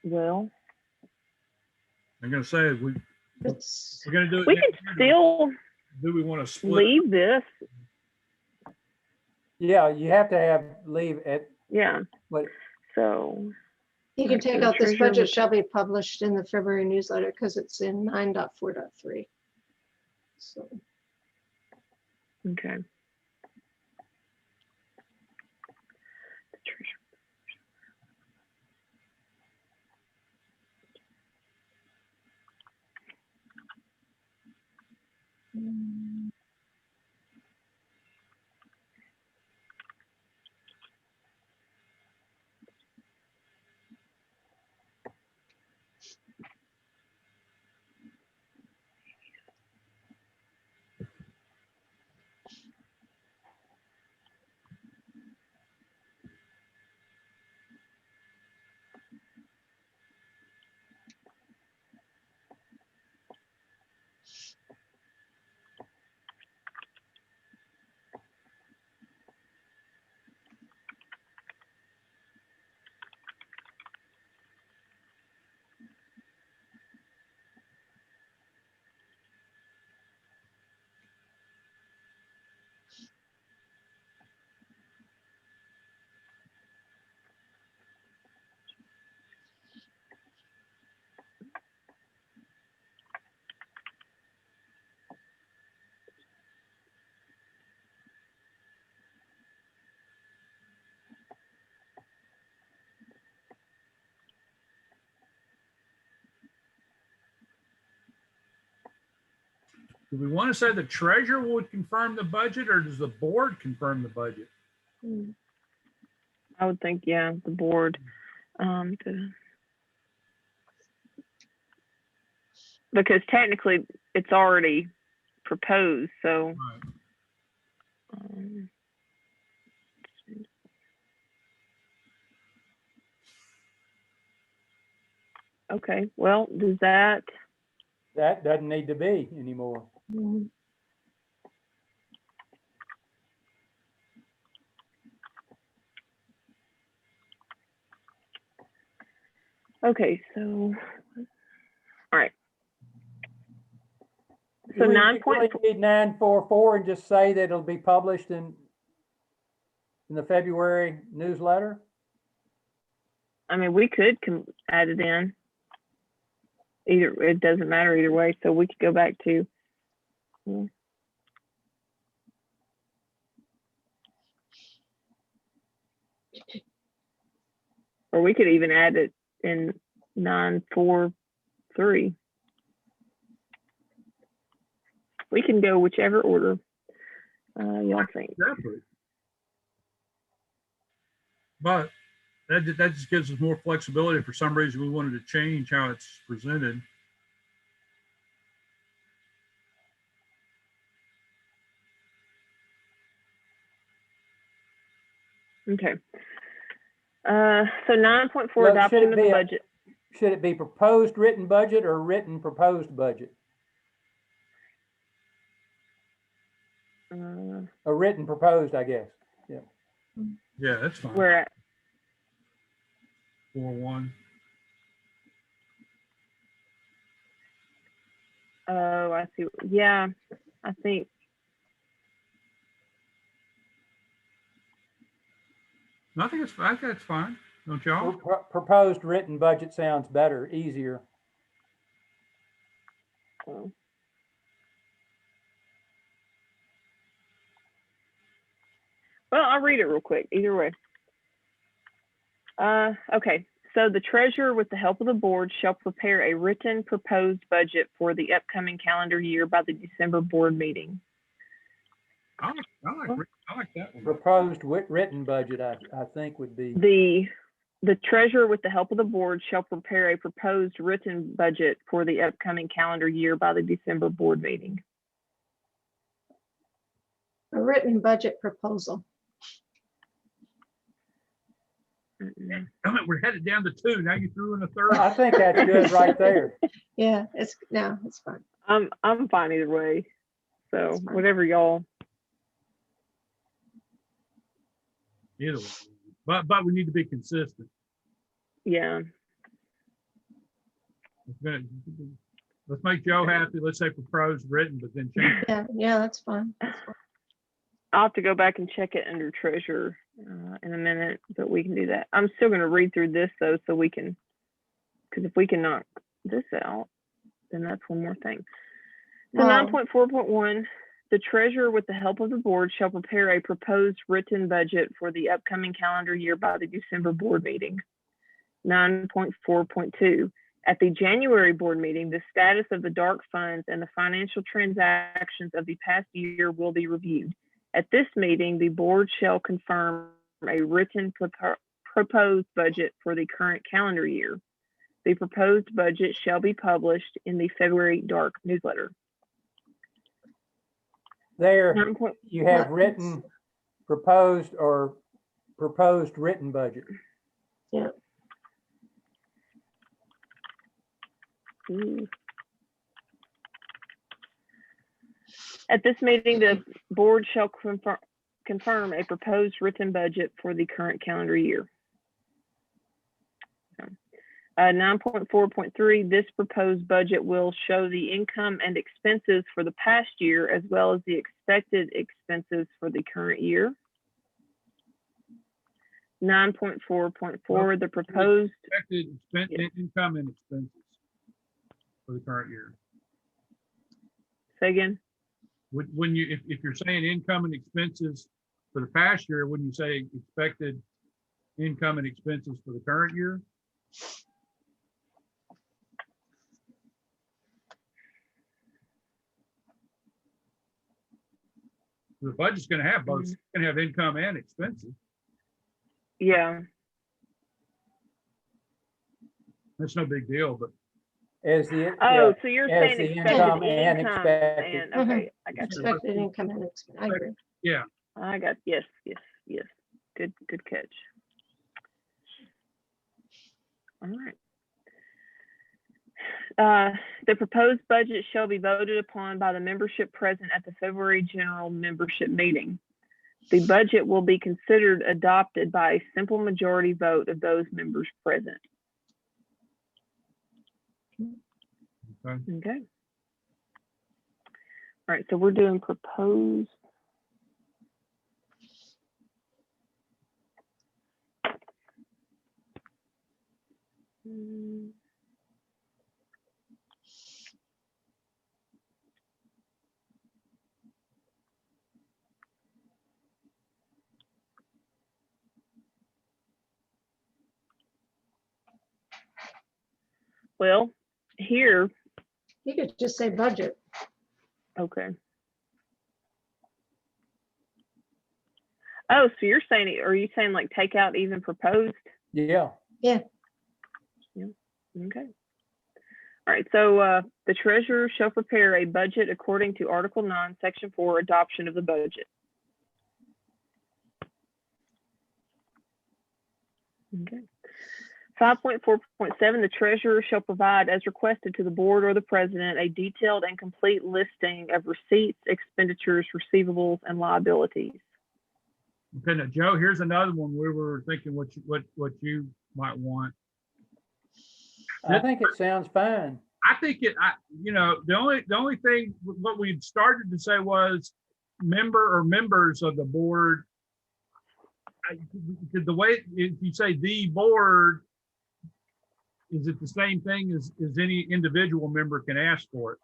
Well, I'm gonna say we're gonna do it. we can still Do we want to split? leave this. Yeah, you have to have leave at, Yeah. what, So You can Right, so take the out this treasurer budget would- shall be published in the February newsletter because it's in 9.4.3. So okay. The treasurer. Do we want to say the treasurer would confirm the budget, or does the board confirm the budget? I would think, yeah, the board. Because technically it's already proposed, so. Right. um, Okay, well, does that? that doesn't need to be anymore. Okay, so, all right. So Do we 9 point, really need 9.4.4 and just say that it'll be published in the February newsletter? I mean, we could add it in. Either, it doesn't matter either way, so we could go back to. Or we could even add it in 9.4.3. We can go whichever order y'all think. Separate. But that just gives us more flexibility. If for some reason we wanted to change how it's presented. Okay. So 9.4 Well, should adoption it of the be a- budget. Should it be proposed written budget or written proposed budget? A written proposed, I guess. Yeah, that's fine. We're at 4-1. Oh, I see. Yeah, I think. I think that's fine. Don't y'all? Proposed written budget sounds better, easier. Well, I'll read it real quick. Either way. Okay. So the treasurer, with the help of the board, shall prepare a written proposed budget for the upcoming calendar year by the December board meeting. I like that one. Proposed written budget, I think would be, The treasurer, with the help of the board, shall prepare a proposed written budget for the upcoming calendar year by the December board meeting. A written budget proposal. We're headed down to 2. Now you threw in a third. I think that's good right there. Yeah, it's fine. I'm fine either way. So That's fine. whatever y'all. Either way. But we need to be consistent. Yeah. Let's make Joe happy. Let's say proposed written, but then change. Yeah, that's fine. That's fine. I'll have to go back and check it under treasurer in a minute, but we can do that. I'm still going to read through this though, so we can, because if we can knock this out, then that's one more thing. So Wow. 9.4.1, the treasurer, with the help of the board, shall prepare a proposed written budget for the upcoming calendar year by the December board meeting. 9.4.2, at the January board meeting, the status of the dark funds and the financial transactions of the past year will be reviewed. At this meeting, the board shall confirm a written proposed budget for the current calendar year. The proposed budget shall be published in the February dark newsletter. There, 9 point- you have written, proposed, or proposed written budget. Ooh. At this meeting, the board shall confirm a proposed written budget for the current calendar year. 9.4.3, this proposed budget will show the income and expenses for the past year, as well as the expected expenses for the current year. 9.4.4, the proposed, Expected income and expenses for the current year. say again? When you, if you're saying income and expenses for the past year, wouldn't you say expected income and expenses for the current year? The budget's gonna have both, it's gonna have income and expenses. Yeah, That's no big deal, but As the, oh, yeah, so you're as saying the expected income and income expected. and, okay, I got you. Expected income and expense. I agree. I got, yes. Good catch. All right. The proposed budget shall be voted upon by the membership present at the February general membership meeting. The budget will be considered adopted by a simple majority vote of those members present. okay. Okay. All right, so we're doing proposed. Well, here, You could just say budget. okay. Oh, so you're saying, are you saying like take out even proposed? Yeah, Okay. All right, so the treasurer shall prepare a budget according to Article 9, Section 4, adoption of the budget. Okay. 5.4.7, the treasurer shall provide as requested to the board or the president a detailed and complete listing of receipts, expenditures, receivables, and liabilities. Okay, now Joe, here's another one we were thinking what you might want. I think it sounds fine. I think the only thing, what we started to say was members of the board. The way, if you say the board, is it the same thing as any individual member can ask for it?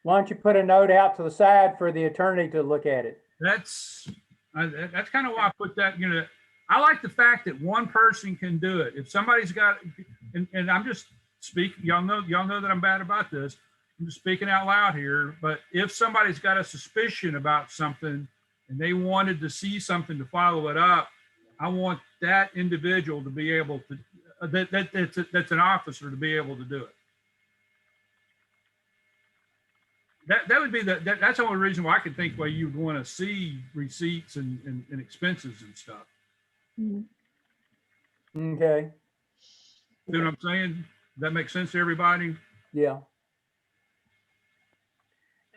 Why don't you put a note out to the side for the attorney to look at it? That's That's kind of why I put that, I like the fact that one person can do it. If somebody's got, and I'm just speaking, y'all know that I'm bad about this. I'm just speaking out loud here, but if somebody's got a suspicion about something and they wanted to see something to follow it up, I want that individual to be able to, that's an officer to be able to do it. That would be that's the only reason why I can think why you'd want to see receipts and expenses and stuff. Okay, See what I'm saying? Does that make sense to everybody? yeah.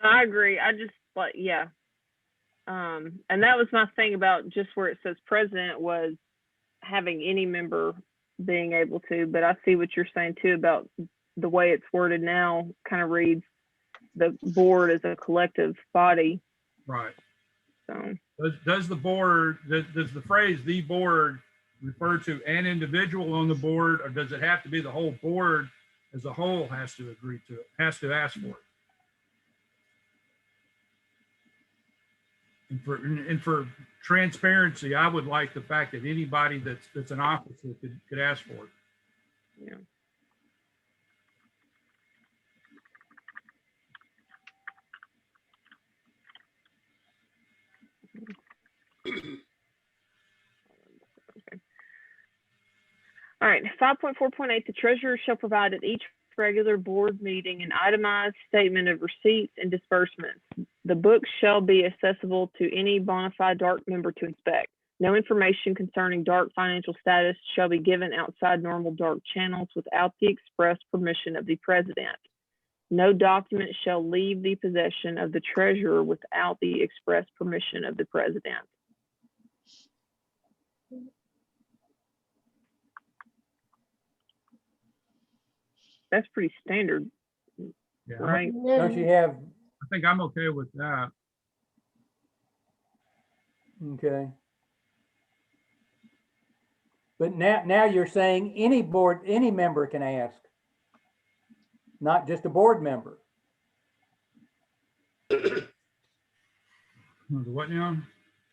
I agree. I just like, yeah. And that was my thing about just where it says president was having any member being able to, but I see what you're saying too about the way it's worded now kind of reads the board as a collective body. Right. So Does the phrase "the board" refer to an individual on the board, or does it have to be the whole board as a whole has to agree to it, has to ask for it? And for transparency, I would like the fact that anybody that's an officer could ask for it. yeah. All right, 5.4.8, the treasurer shall provide at each regular board meeting an itemized statement of receipts and disbursements. The books shall be accessible to any bona fide DART member to inspect. No information concerning DART financial status shall be given outside normal DART channels without the express permission of the president. No document shall leave the possession of the treasurer without the express permission of the president. That's pretty standard, Yeah, right? Don't you have, I think I'm okay with that. okay. But now you're saying any member can ask, not just a board member. What now?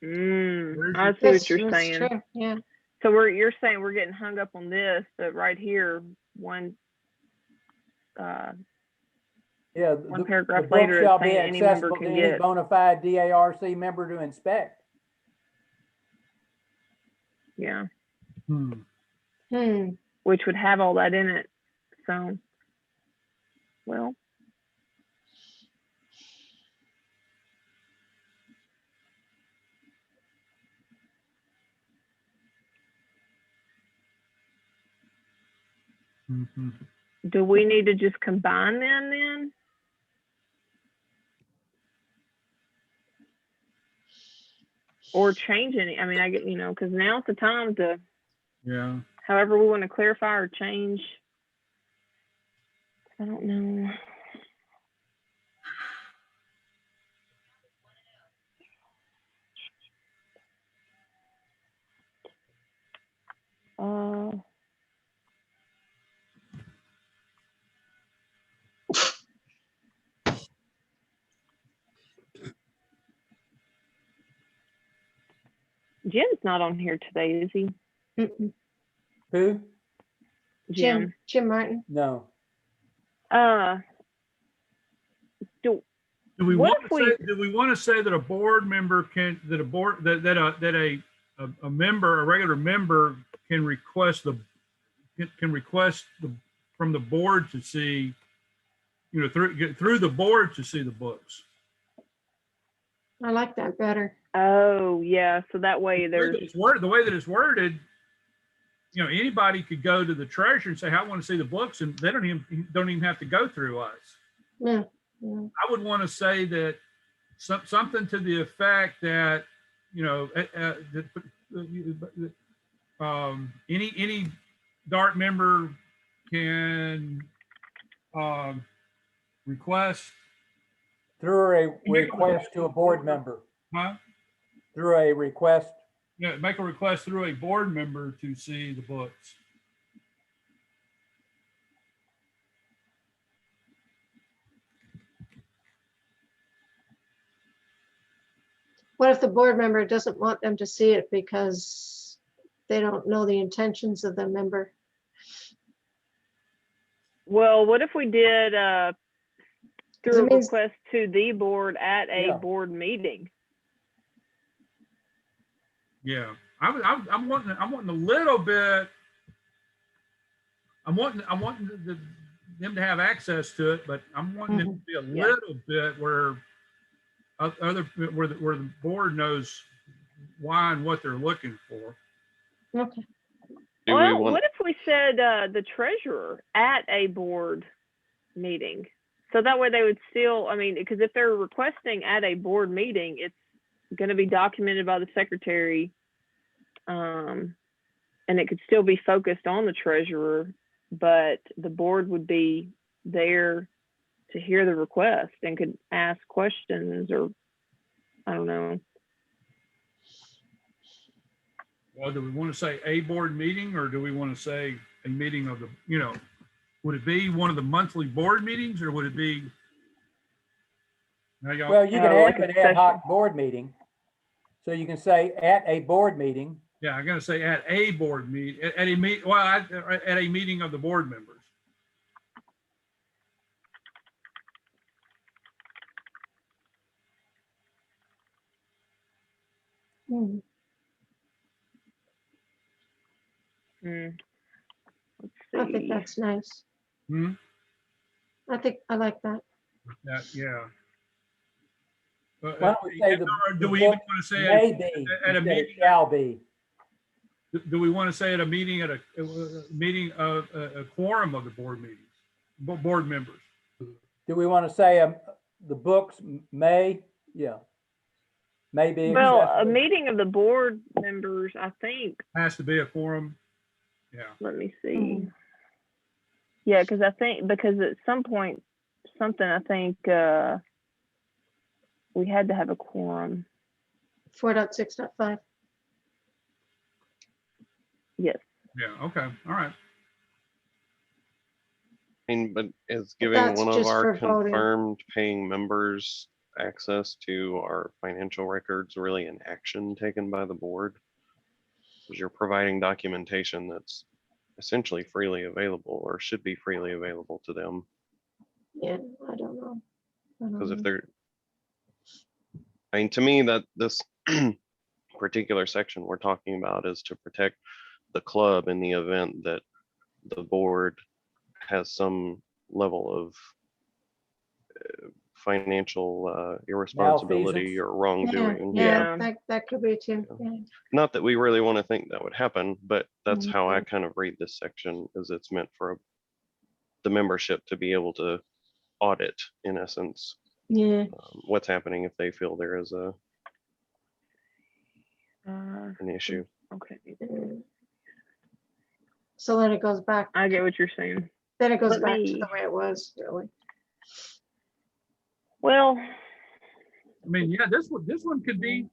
I see what That's you're saying. true. Yeah. So you're saying we're getting hung up on this, but right here, one Yeah. one paragraph the book later, shall it's be saying any member accessible can to any get. bona fide DARC member to inspect. Yeah, Hmm. which would have all that in it. So, well, Mhm. do we need to just combine them then? Or change any? I mean, I get, because now's the time to, Yeah. however we want to clarify or change. I don't know. Jim's not on here today, is he? Mm-mm. Who? Jim. Jim Martin. No. Do Do we What want if to say that a board member can that a member, a regular member can request from the board to see, through the board to see the books. I like that better. Oh, yeah. So that way The way there's, that it's worded, anybody could go to the treasurer and say, I want to see the books, and they don't even have to go through us. Yeah. Yeah. I would want to say that something to the effect that, any DART member can request, Through a request to a board member. Through a request. make a request through a board member to see the books. What if the board member doesn't want them to see it because they don't know the intentions of the member? Well, what if we did through a It means- request to the board at a Yeah. board meeting? Yeah, I'm wanting a little bit. I'm wanting them to have access to it, but I'm wanting it to be a Yeah. little bit where where the board knows why and what they're looking for. Okay. Do we Well, want, what if we said the treasurer at a board meeting? So that way they would still, I mean, because if they're requesting at a board meeting, it's going to be documented by the secretary. And it could still be focused on the treasurer, but the board would be there to hear the request and could ask questions, or I don't know. Well, do we want to say a board meeting, or do we want to say a meeting of the, would it be one of the monthly board meetings, or would it be? Now y'all, Well, you can Oh, have like an a ad hoc board meeting. So you can say at a board meeting. yeah, I'm gonna say at a board meet, at a meet, well, at a meeting of the board members. Hmm. Hmm. Let's I think see. that's nice. Hmm? I think I like that. Yeah. Why don't we say the Or do the we even book want to say may be at a instead of meeting? shall be? Do we want to say at a meeting, at a meeting of a quorum of the board meetings, board members? Do we want to say the books may, may be Well, a accessible? meeting of the board members, I think, Has to be a quorum. Yeah. let me see. Mhm. Yeah, because I think, because at some point, I think we had to have a quorum. 4.6.5. Yes. Yeah. Okay. All right. I mean, but is But giving that's one of just our for voting. confirmed paying members access to our financial records really an action taken by the board? Because you're providing documentation that's essentially freely available, or should be freely available to them. Yeah, I don't know. Because if they're, I mean, to me, that this particular section we're talking about is to protect the club in the event that the board has some level of financial irresponsibility Malfeasance. or wrongdoing. Yeah. That could be too. Yeah. Yeah. Not that we really want to think that would happen, but that's how I Mhm. kind of read this section, is it's meant for the membership to be able to audit, in essence, Yeah. what's happening if they feel there is Uh, an issue. okay. Mm. So then it goes back. I get what you're saying. Then it goes Let back to me- the way it was, really. Well, I mean, yeah, this one could be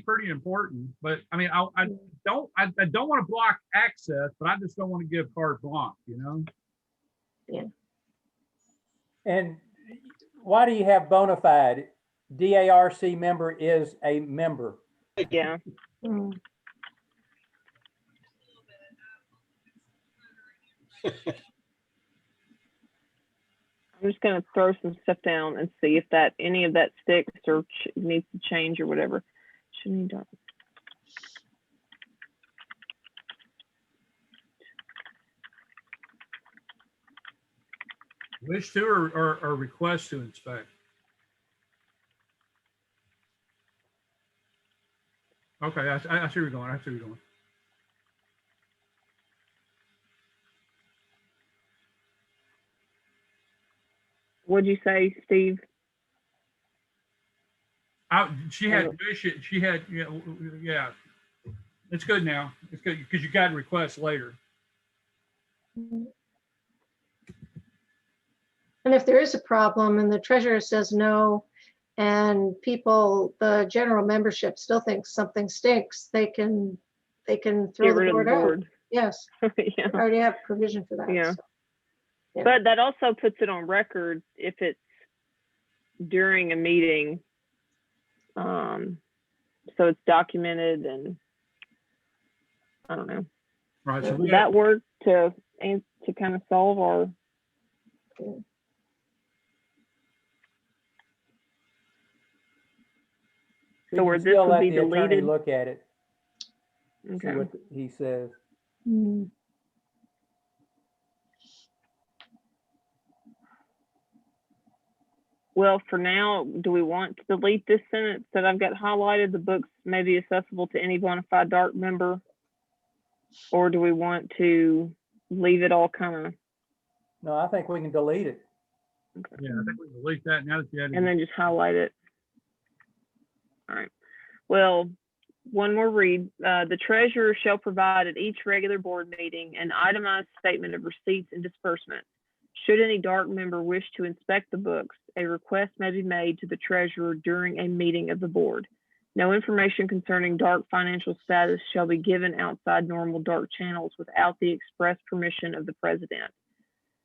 pretty important, but I mean, I don't want to block access, but I just don't want to give carte blanche, And why do you have bona fide? DARC member is a member. yeah. Mm. I'm just gonna throw some stuff down and see if any of that sticks or needs to change or whatever. Shouldn't have done. Wish to or request to inspect. Okay, I see where you're going. I see where you're going. What'd you say, Steve? She had wish it. She had yeah. It's good now. It's good because you got requests later. And if there is a problem and the treasurer says no, and the general membership still thinks something stinks, they can throw Get the rid of board the out. board. Yes, Yeah. we already have provision for that. Yeah. so. Yeah. But that also puts it on record if it's during a meeting So it's documented, and I don't know. Right, so Would that work to kind of solve our? We So where can this still would let be the attorney deleted? look at it, see Okay. what he says. Mhm. Well, for now, do we want to delete this sentence that I've got highlighted? The books may be accessible to any bona fide DART member, or do we want to leave it all kind of No, I think we can delete it. Yeah, I think we can delete that now that you had and then just highlight it? All right. Well, one more read. The treasurer shall provide at each regular board meeting an itemized statement of receipts and disbursements. Should any DART member wish to inspect the books, a request may be made to the treasurer during a meeting of the board. No information concerning DART financial status shall be given outside normal DART channels without the express permission of the president.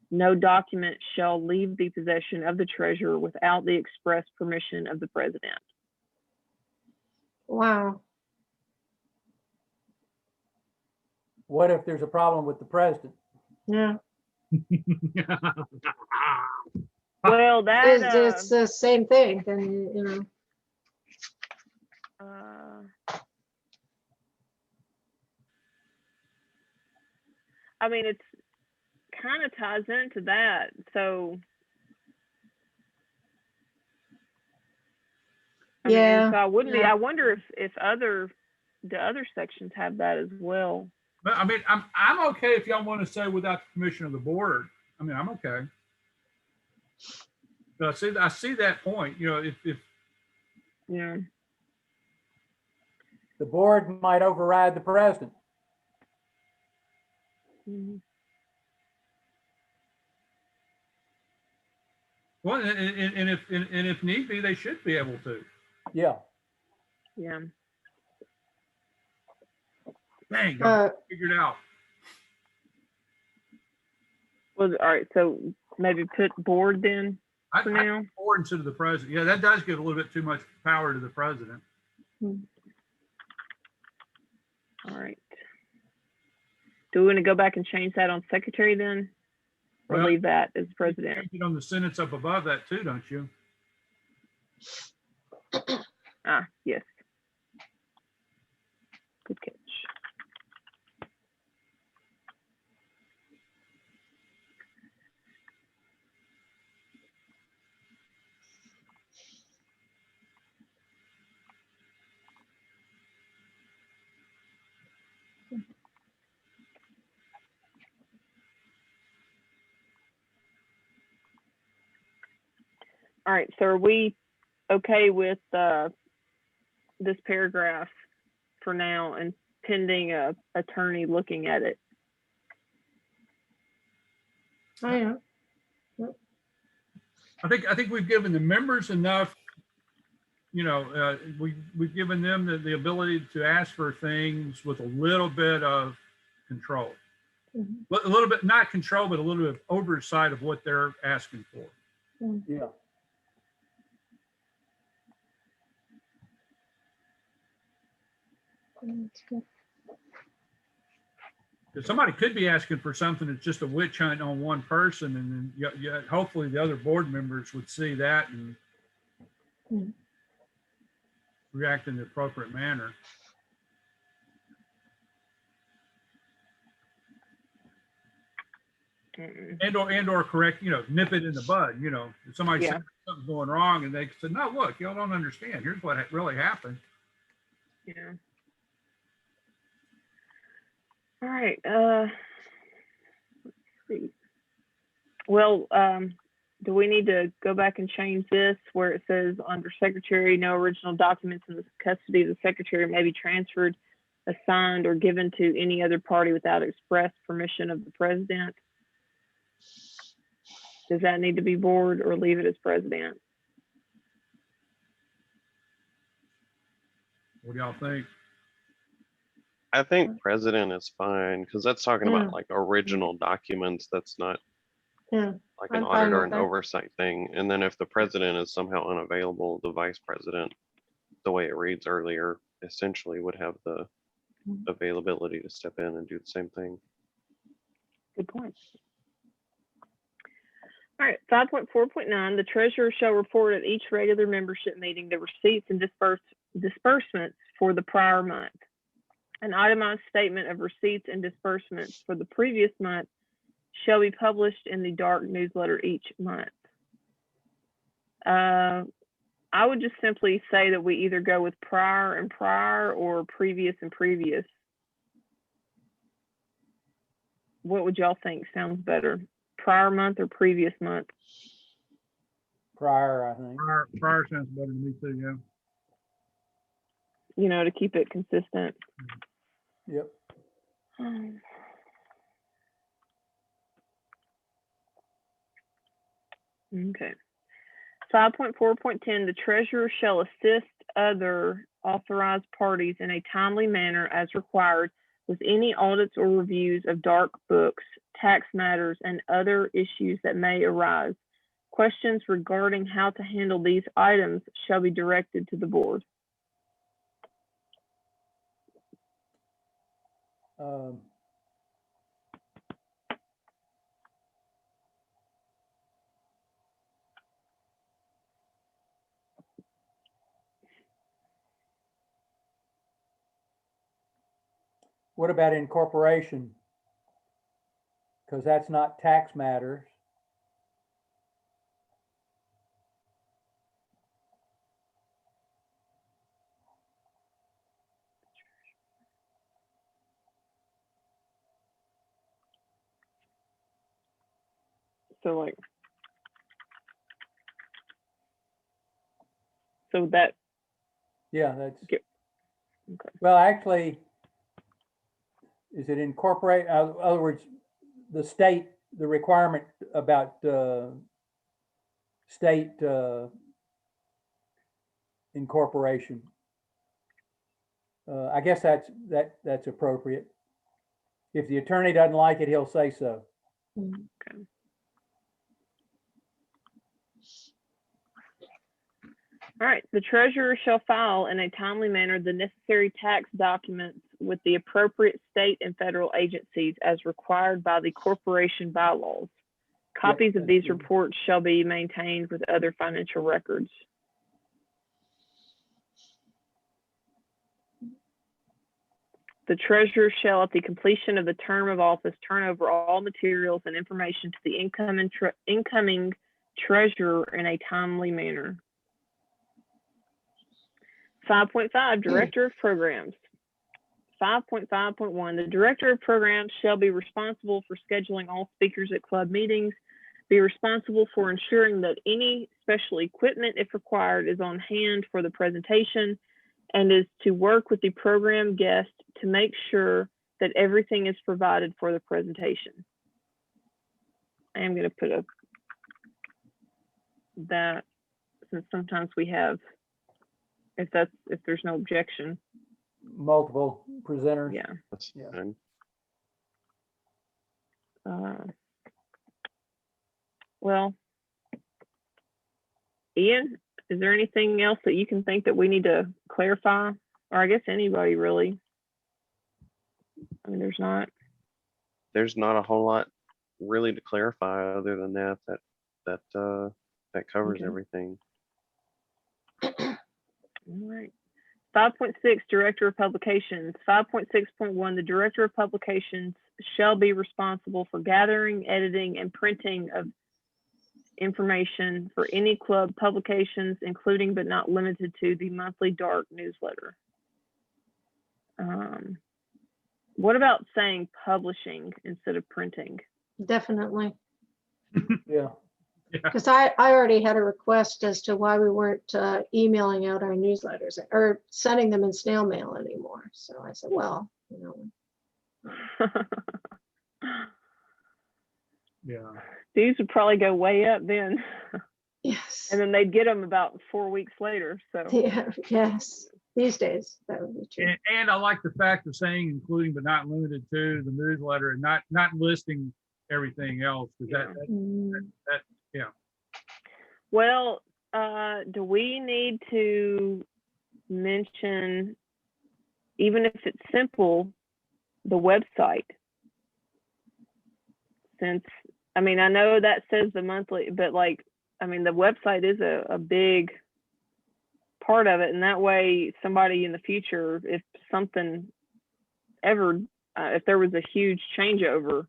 No document shall leave the possession of the treasurer without the express permission of the president. Wow. What if there's a problem with the president? Yeah. Well, that It's the same thing, then, you know. I mean, it's kind of ties into that. So, I mean, Yeah, so I wouldn't be. yeah. I wonder if the other sections have that as well. But I mean, I'm okay if y'all want to say without the permission of the board. I mean, I'm okay. But I see that point, you know, if Yeah. The board might override the president. Mhm. well, and if need be, they should be able to. Yeah. Yeah. Dang, got Uh, it figured out. Well, all right. So maybe put board then I for now. forward instead of the president. Yeah, that does give a little bit too much power to the president. All right. Do we want to go back and change that on secretary then, or Well, leave that as You president? change it on the sentence up above that too, don't you? Ah, yes. Good catch. All right. So are we okay with this paragraph for now and pending a attorney looking at it? I know. I think we've given the members enough, you know, we've given them the ability to ask for things with a little bit of control. Mhm. A little bit, not control, but a little bit of oversight of what they're asking for. Yeah. That's good. Because somebody could be asking for something that's just a witch hunt on one person, and then hopefully the other board members would see that and Mhm. react in the appropriate manner. And or correct, you know, nip it in the bud. You know, if somebody Yeah. said something's going wrong, and they said, "No, look, y'all don't understand. Here's what really happened." Yeah. All right. Let's see. Well, do we need to go back and change this where it says under secretary, no original documents in the custody of the secretary may be transferred, assigned, or given to any other party without express permission of the president? Does that need to be board or leave it as president? What do y'all think? I think president is fine because that's talking Yeah. about like original documents. That's not Yeah, like an I'm fine audit or with an that. oversight thing. And then if the president is somehow unavailable, the vice president the way it reads earlier, essentially would have the availability to step in and do the same thing. Good point. All right, 5.4.9, the treasurer shall report at each regular membership meeting the receipts and disbursements for the prior month. An itemized statement of receipts and disbursements for the previous month shall be published in the dark newsletter each month. I would just simply say that we either go with prior and prior or previous and previous. What would y'all think sounds better? Prior month or previous month? Prior, I think. Prior sounds better to me too, yeah. You know, to keep it consistent. Yep. Okay. 5.4.10, the treasurer shall assist other authorized parties in a timely manner as required with any audits or reviews of dark books, tax matters, and other issues that may arise. Questions regarding how to handle these items shall be directed to the board. What about incorporation? Because that's not tax matters. So like, so that, Yeah, that's, okay. well, actually, is it incorporate, in other words, the state, the requirement about state incorporation? I guess that's appropriate. If the attorney doesn't like it, he'll say so. Okay. All right, the treasurer shall file in a timely manner the necessary tax documents with the appropriate state and federal agencies as required by the corporation bylaws. Copies of these reports shall be maintained with other financial records. The treasurer shall, at the completion of the term of office, turn over all materials and information to the incoming treasurer in a timely manner. 5.5, Director of Programs. 5.5.1, the Director of Programs shall be responsible for scheduling all speakers at club meetings, be responsible for ensuring that any special equipment, if required, is on hand for the presentation, and is to work with the program guest to make sure that everything is provided for the presentation. I am going to put that, since sometimes we have, if there's no objection. Multiple presenters. Yeah. That's Yeah. fine. Well, Ian, is there anything else that you can think that we need to clarify? Or I guess anybody really? I mean, there's not a whole lot really to clarify other than that covers Okay. everything. All right. 5.6, Director of Publications. 5.6.1, the Director of Publications shall be responsible for gathering, editing, and printing of information for any club publications, including but not limited to the monthly dark newsletter. What about saying publishing instead of printing? Definitely. Yeah. Because I already had a request as to why we weren't emailing out our newsletters or sending them in snail mail anymore. So I said, well, Yeah. These would probably go way up then. yes. And then they'd get them about 4 weeks later. So Yeah, yes. These days, that would be true. And I like the fact of saying including but not limited to the newsletter and not listing everything else, because that yeah. Well, do we need to mention, even if it's simple, the website. Since, I mean, I know that says the monthly, but like, I mean, the website is a big part of it. And that way somebody in the future, if something ever, if there was a huge changeover,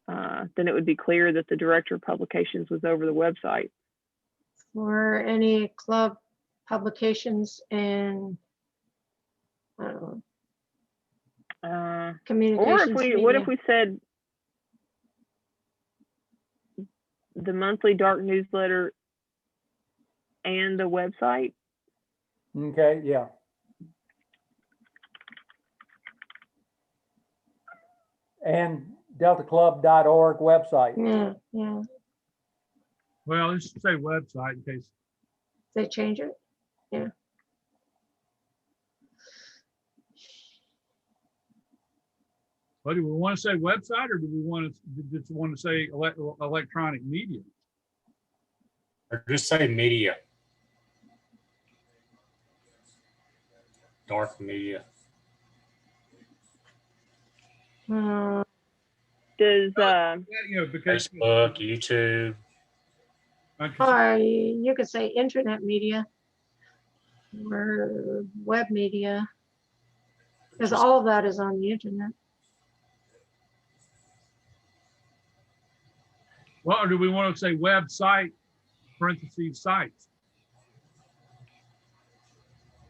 then it would be clear that the director of publications was over the website. For any club publications and Or communications if we, what if media. we said the monthly dark newsletter and the website? Okay, yeah. And deltaclub.org website. Yeah, yeah, Well, let's say website in case. they change it. But do we want to say website or do we want to just want to say electronic media? Or just say media. Dark media. Does, Yeah, because Facebook, YouTube. Or you could say internet media or web media, because all of that is on the internet. Well, or do we want to say website, parentheses, sites?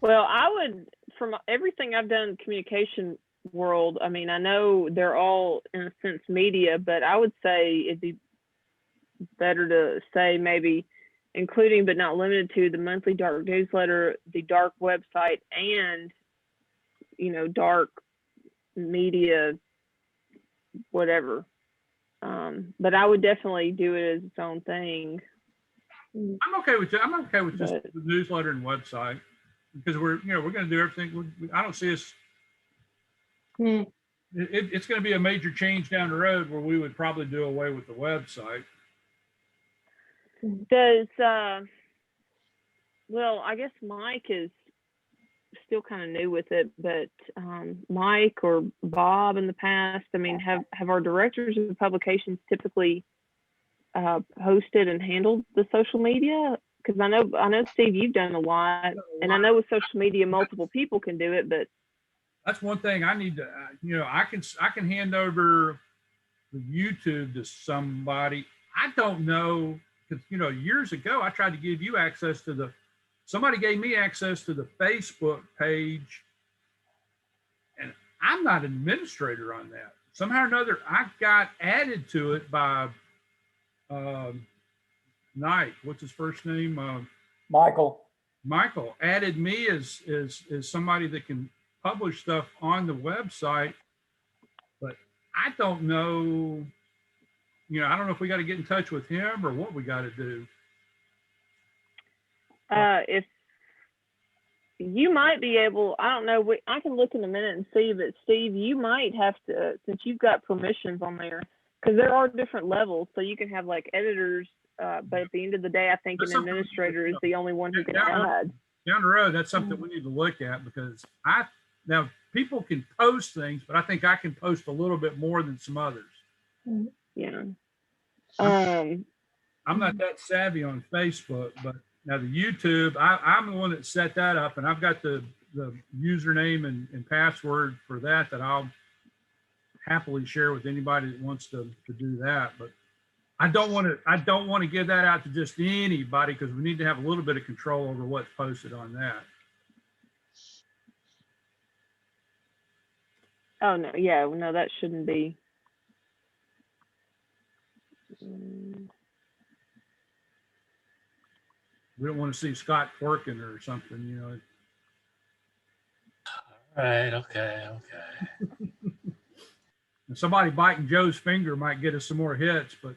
well, I would, from everything I've done in the communication world, I mean, I know they're all in a sense media, but I would say it'd be better to say maybe including but not limited to the monthly dark newsletter, the dark website, and, you know, dark media, whatever. But I would definitely do it as its own thing. I'm okay with that. I'm okay with just But- the newsletter and website because we're going to do everything. I don't see us. Hmm. It's going to be a major change down the road where we would probably do away with the website. Does, well, I guess Mike is still kind of new with it, but Mike or Bob in the past, I mean, have our directors of publications typically hosted and handled the social media? Because I know Steve, you've done a lot, and I know with social media, multiple people can do it, but That's one thing I need to, I can hand over the YouTube to somebody. I don't know, because, years ago, I tried to give you access to somebody gave me access to the Facebook page, and I'm not an administrator on that. Somehow or another, I got added to it by Knight. What's his first name? Michael. Michael added me as somebody that can publish stuff on the website, but I don't know. I don't know if we got to get in touch with him or what we got to do. if you might be able, I don't know, I can look in a minute and see, but Steve, you might have to, since you've got permissions on there, because there are different levels, so you can have like editors, but at the end of the day, I think That's an something administrator is the only one who can Yeah. add. Down the road, that's something we need to look at because now people can post things, but I think I can post a little bit more than some others. Yeah. I'm not that savvy on Facebook, but now the YouTube, I'm the one that set that up, and I've got the username and password for that I'll happily share with anybody that wants to do that. But I don't want to give that out to just anybody because we need to have a little bit of control over what's posted on that. Oh, no, yeah, no, that shouldn't be. We don't want to see Scott twerking or something, All right. Okay. And somebody biting Joe's finger might get us some more hits, but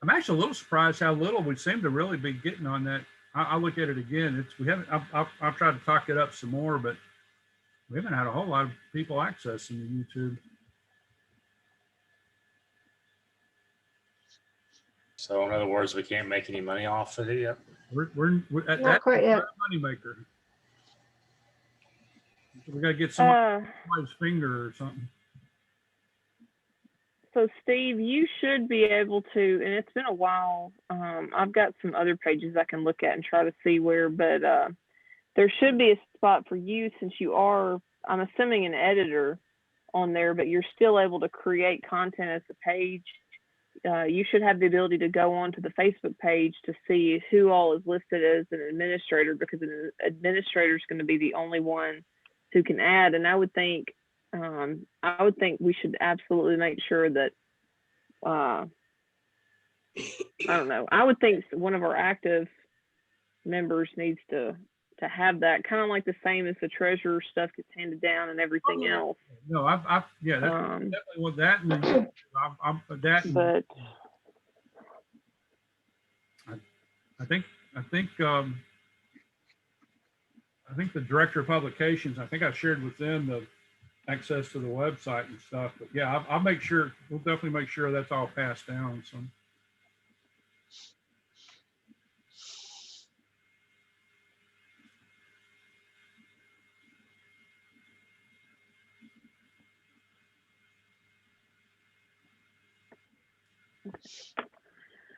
I'm actually a little surprised how little we seem to really be getting on that. I'll look at it again. I've tried to talk it up some more, but we haven't had a whole lot of people accessing the YouTube. So in other words, we can't make any money off of it yet. We're Not that's quite yet. a moneymaker. We gotta get somebody's finger or something. So Steve, you should be able to, and it's been a while. I've got some other pages I can look at and try to see where, but there should be a spot for you since you are, I'm assuming, an editor on there, but you're still able to create content as a page. You should have the ability to go on to the Facebook page to see who all is listed as an administrator, because an administrator is going to be the only one who can add. And I would think we should absolutely make sure that I don't know. I would think one of our active members needs to have that, kind of like the same as the treasurer stuff gets handed down and everything else. No, yeah, that's definitely what that. And then I'm that. And But I think the director of publications, I think I shared with them the access to the website and stuff. But yeah, I'll make sure, we'll definitely make sure that's all passed down. So.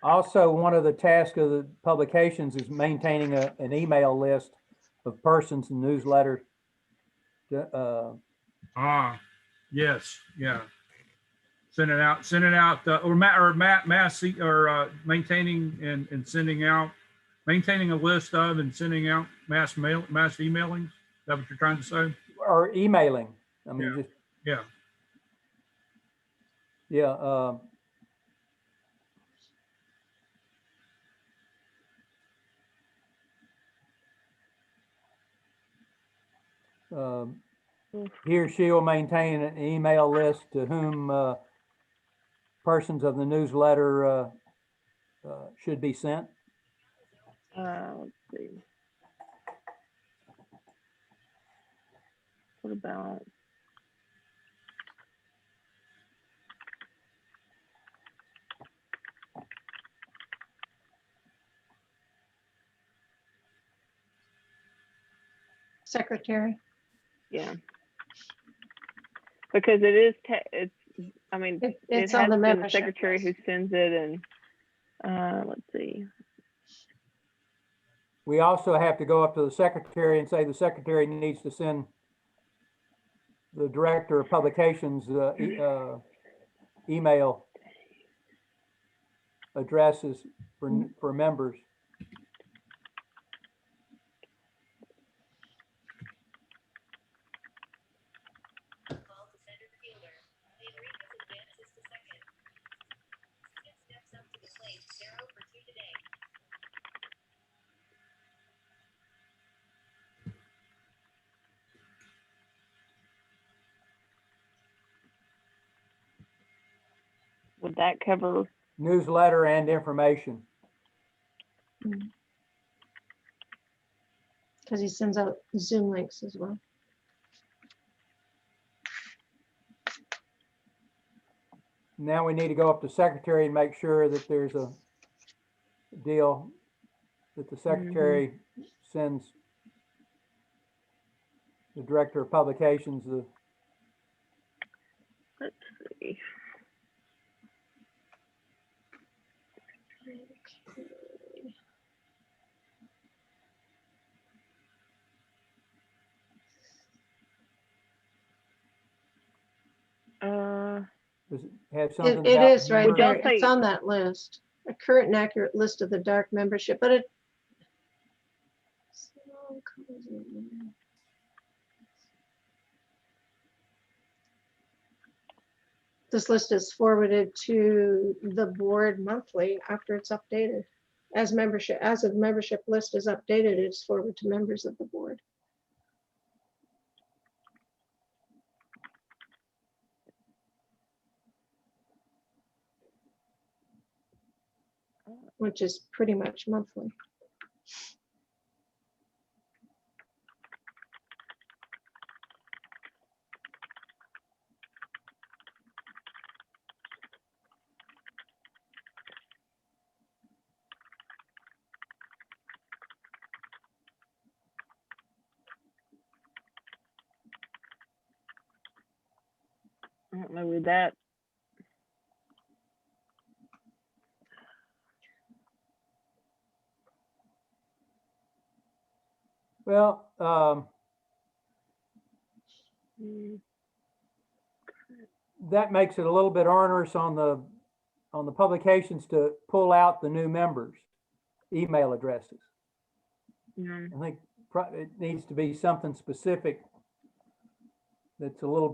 Also, one of the tasks of the publications is maintaining an email list of persons and newsletters. Yes, yeah. Send it out, maintaining and sending out, maintaining a list of and sending out mass emailings. Is that what you're trying to say? Or emailing. I mean, Yeah. just, Yeah. yeah. He or she will maintain an email list to whom persons of the newsletter should be sent. let's see. What about? Secretary. Yeah. Because it is, I mean, It's it on has the been membership. the secretary who sends it, and let's see. We also have to go up to the secretary and say the secretary needs to send the director of publications email addresses for members. Would that cover? Newsletter and information. Because he sends out Zoom links as well. Now we need to go up to secretary and make sure that there's a deal that the secretary sends the director of publications the. Let's see. Does it have something? It about is right members? there. Don't say- It's on that list. A current and accurate list of the dark membership, but it. This list is forwarded to the board monthly after it's updated. As the membership list is updated, it's forwarded to members of the board. Which is pretty much monthly. don't know with that. Well, Mm, that makes it a little bit onerous on the publications to pull out the new members' email addresses. no. I think it needs to be something specific that's a little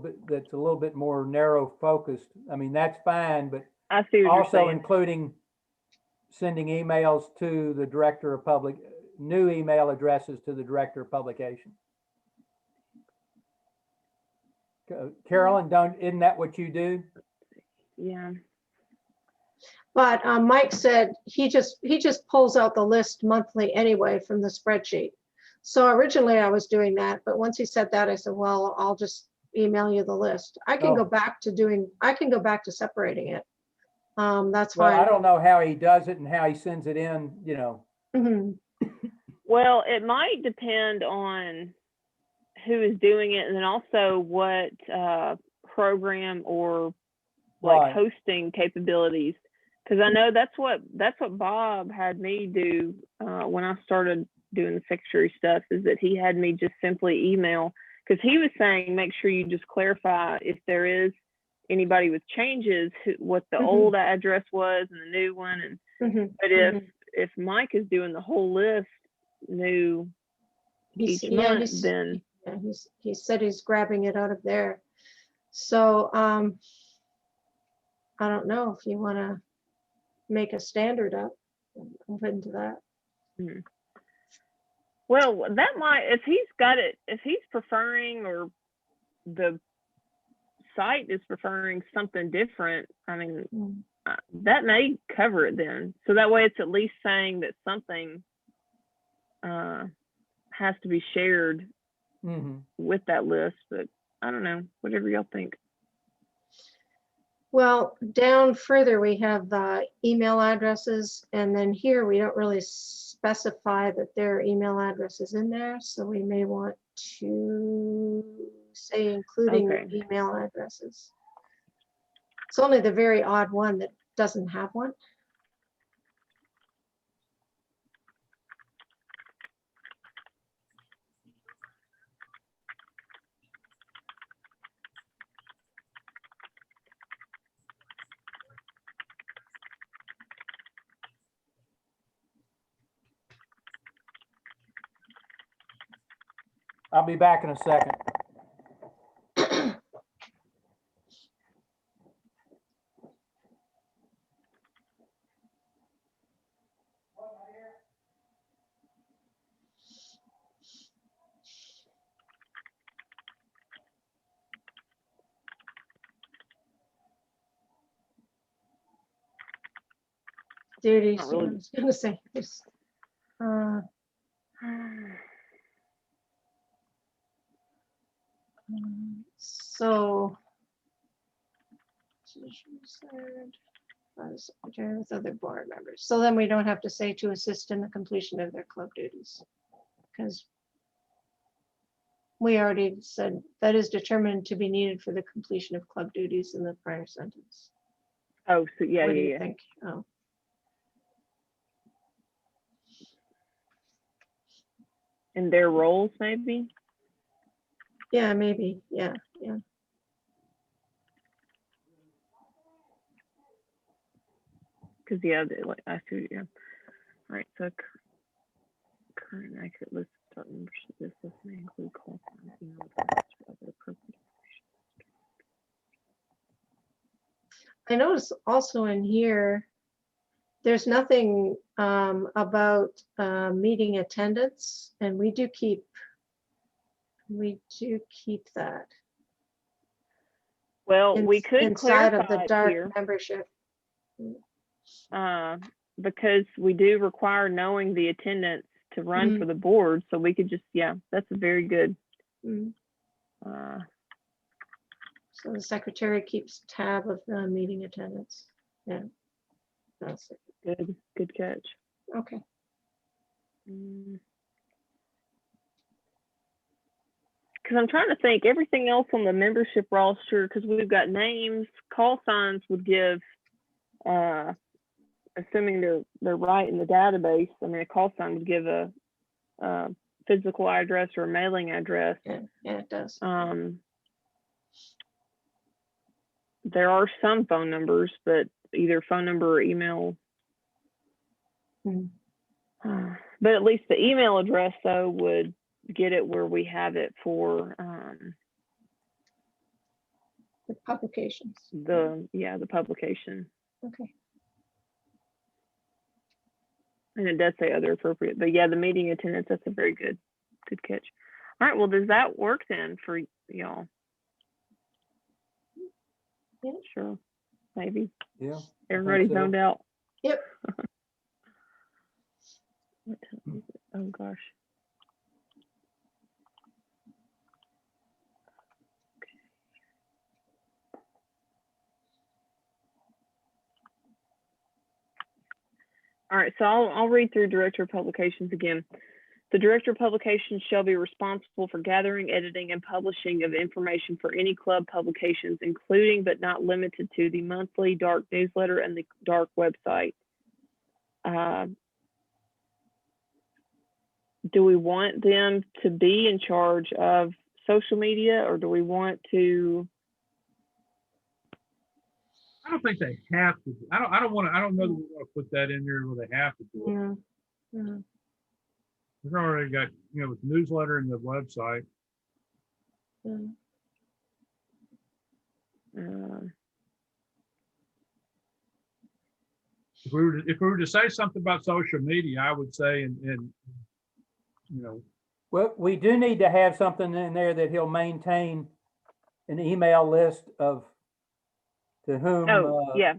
bit more narrow focused. I mean, that's fine, but I see what you're also saying. including sending emails to the director of public, new email addresses to the director of publication. Carolyn, isn't that what you do? Yeah. But Mike said he just pulls out the list monthly anyway from the spreadsheet. So originally I was doing that, but once he said that, I said, well, I'll just email you the list. I can Oh. go back to separating it. That's Well, I fine. don't know how he does it and how he sends it in, you know. Mhm. Well, it might depend on who is doing it, and then also what program or like Right. hosting capabilities. Because I know that's what Bob had me do when I started doing the secretary stuff. Is that he had me just simply email, because he was saying make sure you just clarify if there is anybody with changes, what the Mhm. old address was and the new one. And Mhm. but if Mike is doing the whole list new each month, then Yeah, he said he's grabbing it out of there. So I don't know if you want to make a standard up. I'm open to that. well, that might, if he's got it, if he's preferring, or the site is preferring something different, I mean, Mm. that may cover it then. So that way it's at least saying that something has to be shared Mhm. with that list. But I don't know, whatever y'all think. Well, down further, we have the email addresses, and then here we don't really specify that there are email addresses in there, so we may want to say including Okay. email addresses. It's only the very odd one that doesn't have one. I'll be back in a second. Duties, Not yeah, I really. was gonna say, there's, so. By the secretary with other board members. So then we don't have to say to assist in the completion of their club duties. Because we already said that is determined to be needed for the completion of club duties in the prior sentence. Oh, so yeah, What do yeah, you yeah. think? Oh, In their roles, maybe. yeah, maybe, yeah, yeah. Because yeah, like I see, yeah. All right, so current and accurate list of top membership. This list may include qualifying email addresses for other appropriate. I notice also in here, there's nothing about meeting attendance, and we do keep that. Well, we could Inside of the clarify it dark here, membership. because we do require knowing the attendance to run Mhm. for the board. So we could just, yeah, that's a very good. Mm. Uh, So the secretary keeps tab of the meeting attendance. Yeah. That's it. good catch. Okay. because I'm trying to think, everything else on the membership roster, because we've got names, call signs would give, assuming they're right in the database, I mean, a call sign would give a physical address or a mailing address. Yeah, it does. There are some phone numbers, but either phone number or email. Mhm. But at least the email address, though, would get it where we have it for The publications. the publication. Okay. And it does say other appropriate, but yeah, the meeting attendance, that's a very good catch. All right, well, does that work then for y'all? Yeah. Sure, maybe. Yeah. Everybody's so. zoned out. Yep. What time is it? Oh gosh. All right, so I'll read through Director of Publications again. The Director of Publications shall be responsible for gathering, editing, and publishing of information for any club publications, including but not limited to the monthly Dark newsletter and the Dark website. Do we want them to be in charge of social media, or do we want to? I don't think they have to. I don't know that we want to put that in there where they have to do it. Yeah. Yeah. We've already got, with the newsletter and the website. Yeah. If we were to say something about social media, I would say, Well, we do need to have something in there that he'll maintain an email list of to whom. Yeah.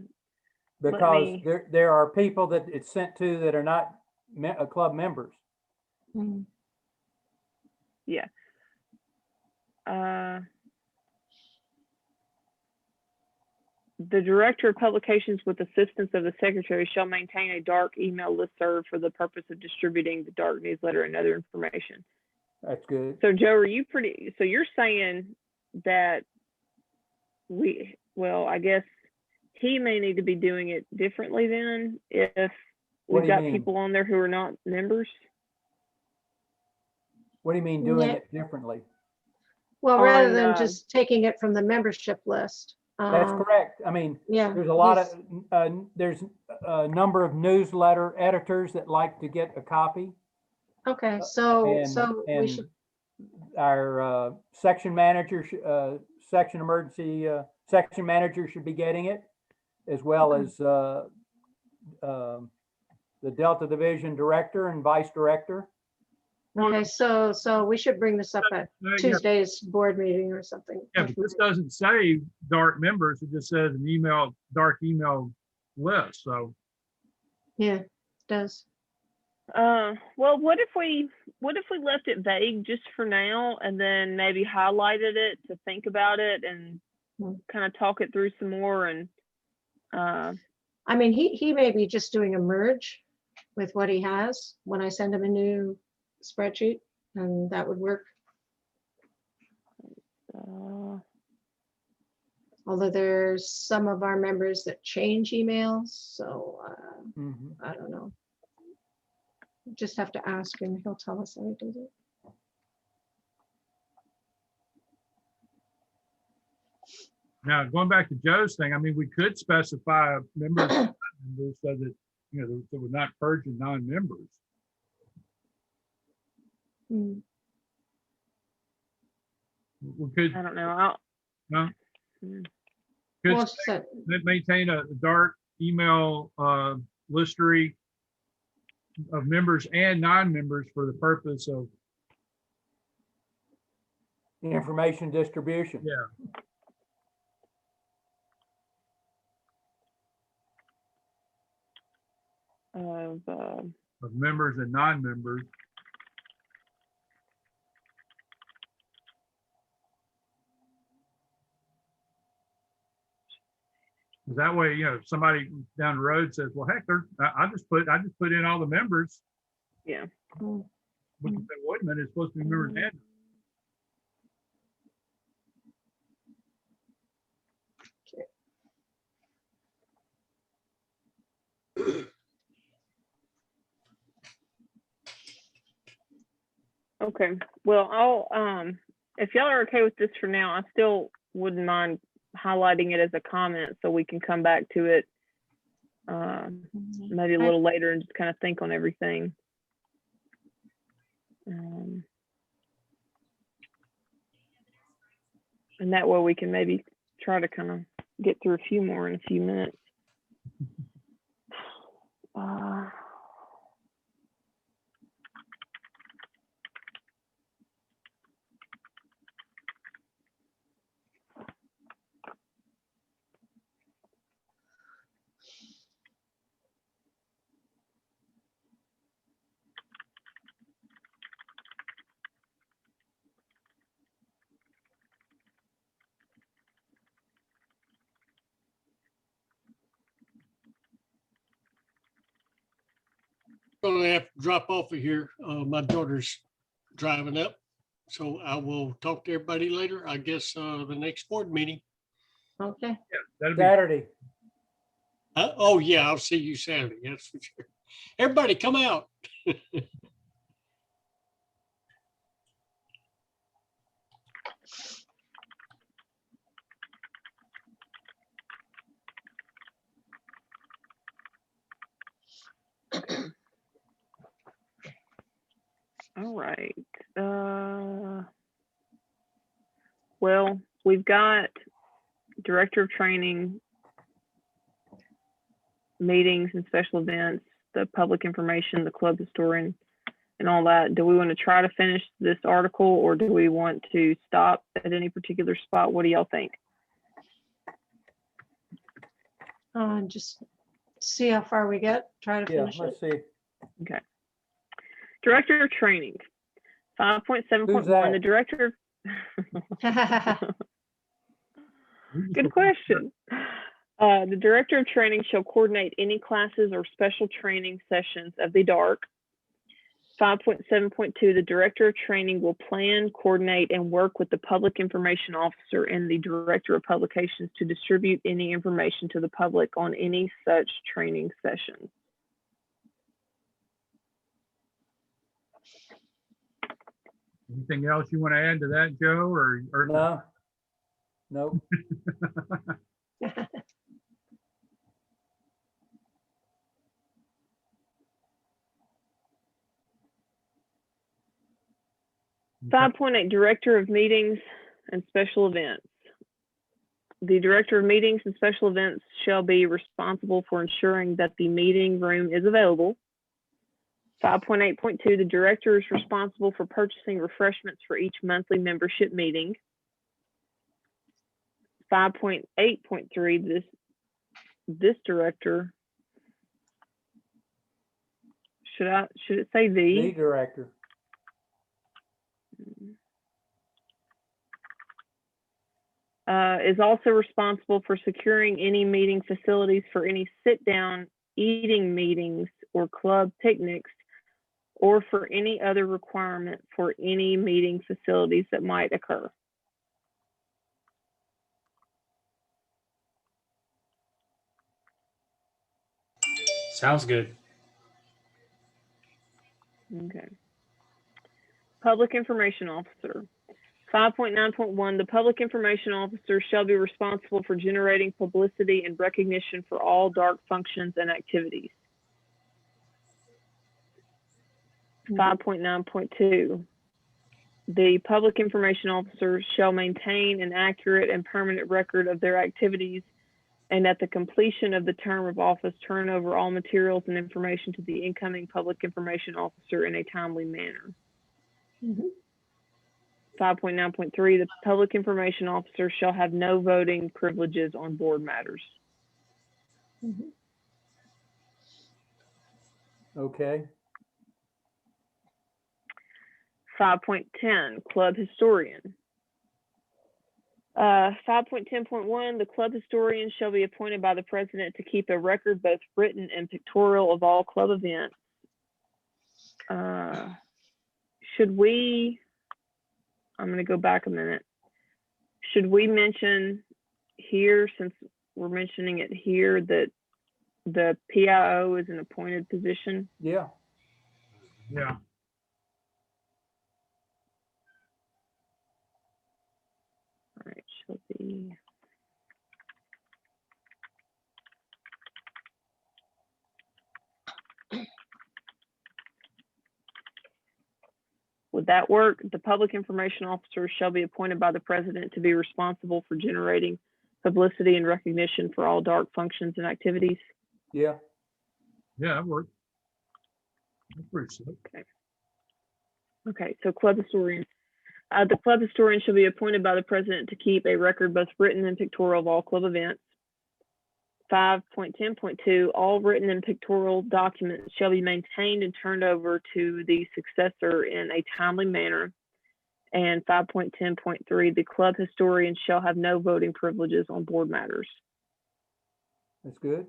Because there are people that it's sent to that are not club members. Mhm. Yeah. The Director of Publications, with assistance of the Secretary, shall maintain a Dark email listserv for the purpose of distributing the Dark newsletter and other information. That's good. So Joe, are you so you're saying that I guess he may need to be doing it differently then if What we've do you got mean? people on there who are not members? What do you mean doing Yeah. it differently? Well, rather On, than just taking it from the membership list. That's correct. I mean, Yeah. there's a lot of, there's a number of newsletter editors that like to get a copy. Okay, so And, we and should, our section manager, section emergency, section manager should be getting it, as well Okay. as the Delta Division Director and Vice Director. okay, so we should bring this up at Tuesday's board meeting or something. Yeah, but this doesn't say dark members. It just says an dark email list. So Yeah, it does. Well, what if we left it vague just for now, and then maybe highlighted it to think about it and kind of talk it through some more? And I mean, he may be just doing a merge with what he has when I send him a new spreadsheet, and that would work. Although there's some of our members that change emails, so Mhm. I don't know. Just have to ask him. He'll tell us how he does it. now going back to Joe's thing, I mean, we could specify members so that, so we're not purging non-members. Hmm. We could, I don't know. no? Hmm. Could Well, it's just maintain a dark email listery of members and non-members for the purpose of, Information distribution. yeah. Of members and non-members. That way, if somebody down the road says, well, heck, I just put in all the members. Yeah. We can say, wait a minute, it's supposed to be members and. Okay, well, if y'all are okay with this for now, I still wouldn't mind highlighting it as a comment so we can come back to it maybe a little later and just kind of think on everything. And that way we can maybe try to kind of get through a few more in a few minutes. Gonna have to drop off of here. My daughter's driving up. So I will talk to everybody later. I guess the next board meeting. Okay. That'll be Saturday. Oh, yeah, I'll see you Saturday. That's for sure. Everybody come out. All right. Well, we've got director of training, meetings and special events, the public information, the club historian, and all that. Do we want to try to finish this article, or do we want to stop at any particular spot? What do y'all think? Just see how far we get, try to Yeah, finish it. let's see. Okay. Director of training, 5.7.1, Who's that? the director. Good question. The director of training shall coordinate any classes or special training sessions of the DARC. 5.7.2, the director of training will plan, coordinate, and work with the public information officer and the director of publications to distribute any information to the public on any such training session. anything else you want to add to that, Joe, or No, nope. 5.8, director of meetings and special events. The director of meetings and special events shall be responsible for ensuring that the meeting room is available. 5.8.2, the director is responsible for purchasing refreshments for each monthly membership meeting. 5.8.3, this director, should it say The director. is also responsible for securing any meeting facilities for any sit-down eating meetings or club picnics, or for any other requirement for any meeting facilities that might occur. Sounds good. Okay. Public information officer. 5.9.1, the public information officer shall be responsible for generating publicity and recognition for all DARC functions and activities. 5.9.2, the public information officer shall maintain an accurate and permanent record of their activities, and at the completion of the term of office, turn over all materials and information to the incoming public information officer in a timely manner. 5.9.3, the public information officer shall have no voting privileges on board matters. Okay. 5.10, club historian. 5.10.1, the club historian shall be appointed by the president to keep a record, both written and pictorial, of all club events. Should we, I'm going to go back a minute. Should we mention here, since we're mentioning it here, that the PIO is an appointed position? Yeah. yeah, let's see. Would that work? The public information officer shall be appointed by the president to be responsible for generating publicity and recognition for all dark functions and activities. Yeah, Yeah, that worked. That's pretty slick. Okay, so club historian. The club historian shall be appointed by the president to keep a record both written and pictorial of all club events. 5.10.2, all written and pictorial documents shall be maintained and turned over to the successor in a timely manner. And 5.10.3, the club historian shall have no voting privileges on board matters. that's good.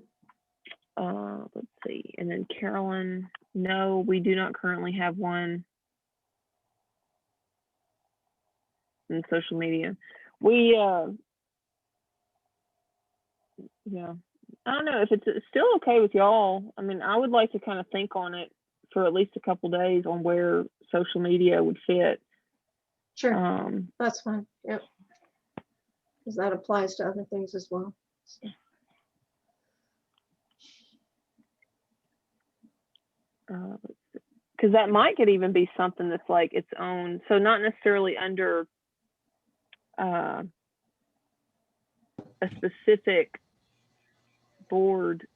Let's see, and then Carolyn, no, we do not currently have one in social media. We, yeah, I don't know if it's still okay with y'all. I mean, I would like to kind of think on it for at least a couple days on where social media would fit. Sure, that's fine. Yep. Because that applies to other things as well. So, because that might could even be something that's like its own, so not necessarily under a specific board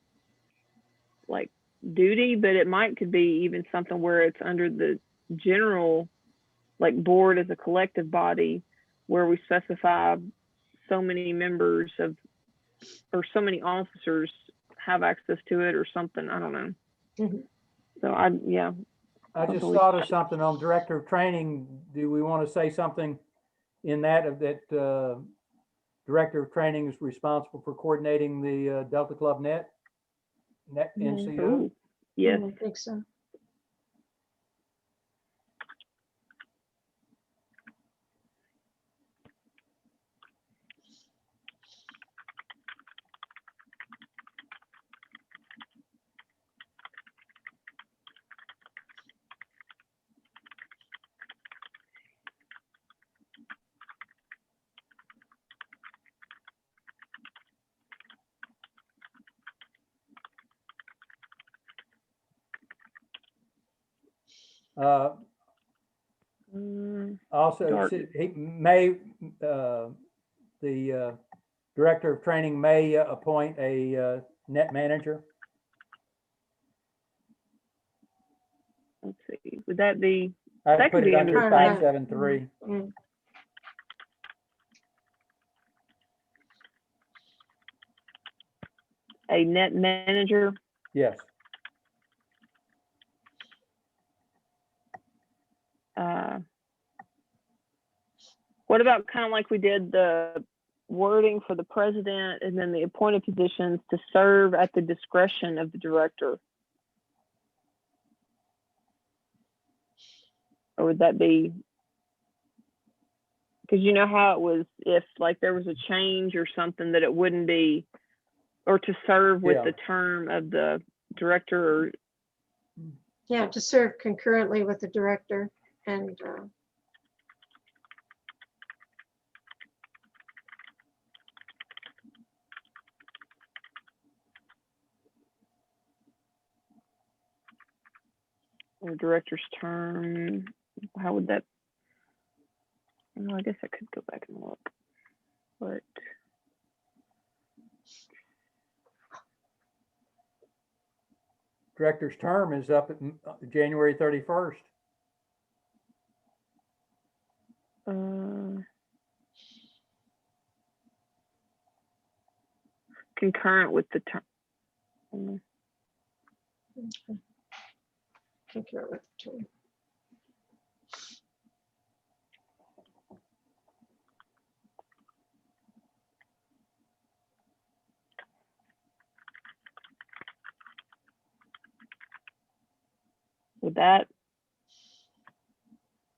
like duty, but it might could be even something where it's under the general like board as a collective body where we specify so many members of or so many officers have access to it or something. I don't know. Mhm. So I I just thought of something on director of training. Do we want to say something in that of that director of training is responsible for coordinating the Delta Club Net NCO? Ooh, yes. I think so. Also, Dark. he may, the director of training may appoint a net manager. Let's see. Would that be? I'd That could put it be under under- 573. Mm. A net manager? Yes. What about kind of like we did the wording for the president and then the appointed positions to serve at the discretion of the director? Or would that be? Because you know how it was if like there was a change or something that it wouldn't be, or to serve with Yeah. the term of the director or Yeah, to serve concurrently with the director and or director's term. How would that? Well, I guess I could go back and look, but Director's term is up at January 31st. Concurrent with the term. concur with the term. Would that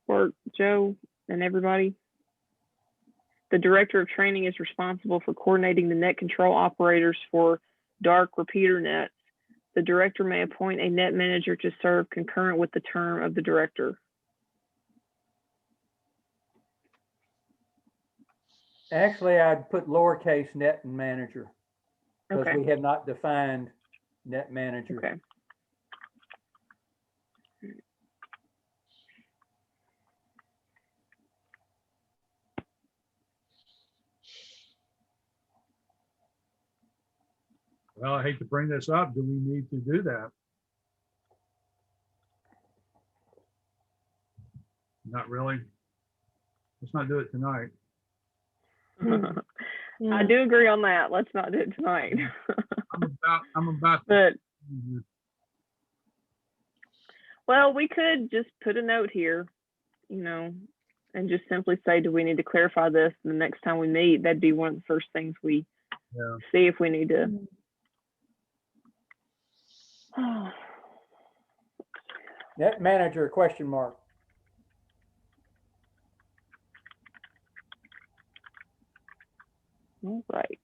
work, Joe and everybody? The director of training is responsible for coordinating the net control operators for dark repeater nets. The director may appoint a net manager to serve concurrent with the term of the director. Actually, I'd put lowercase net and manager because Okay. we have not defined net manager. Okay. Well, I hate to bring this up. Do we need to do that? Not really. Let's not do it tonight. I do agree on that. Let's not do it tonight. I'm about. But well, we could just put a note here, you know, and just simply say, do we need to clarify this? And the next time we meet, that'd be one of the first things we see if we need to. Net manager, question mark. All right.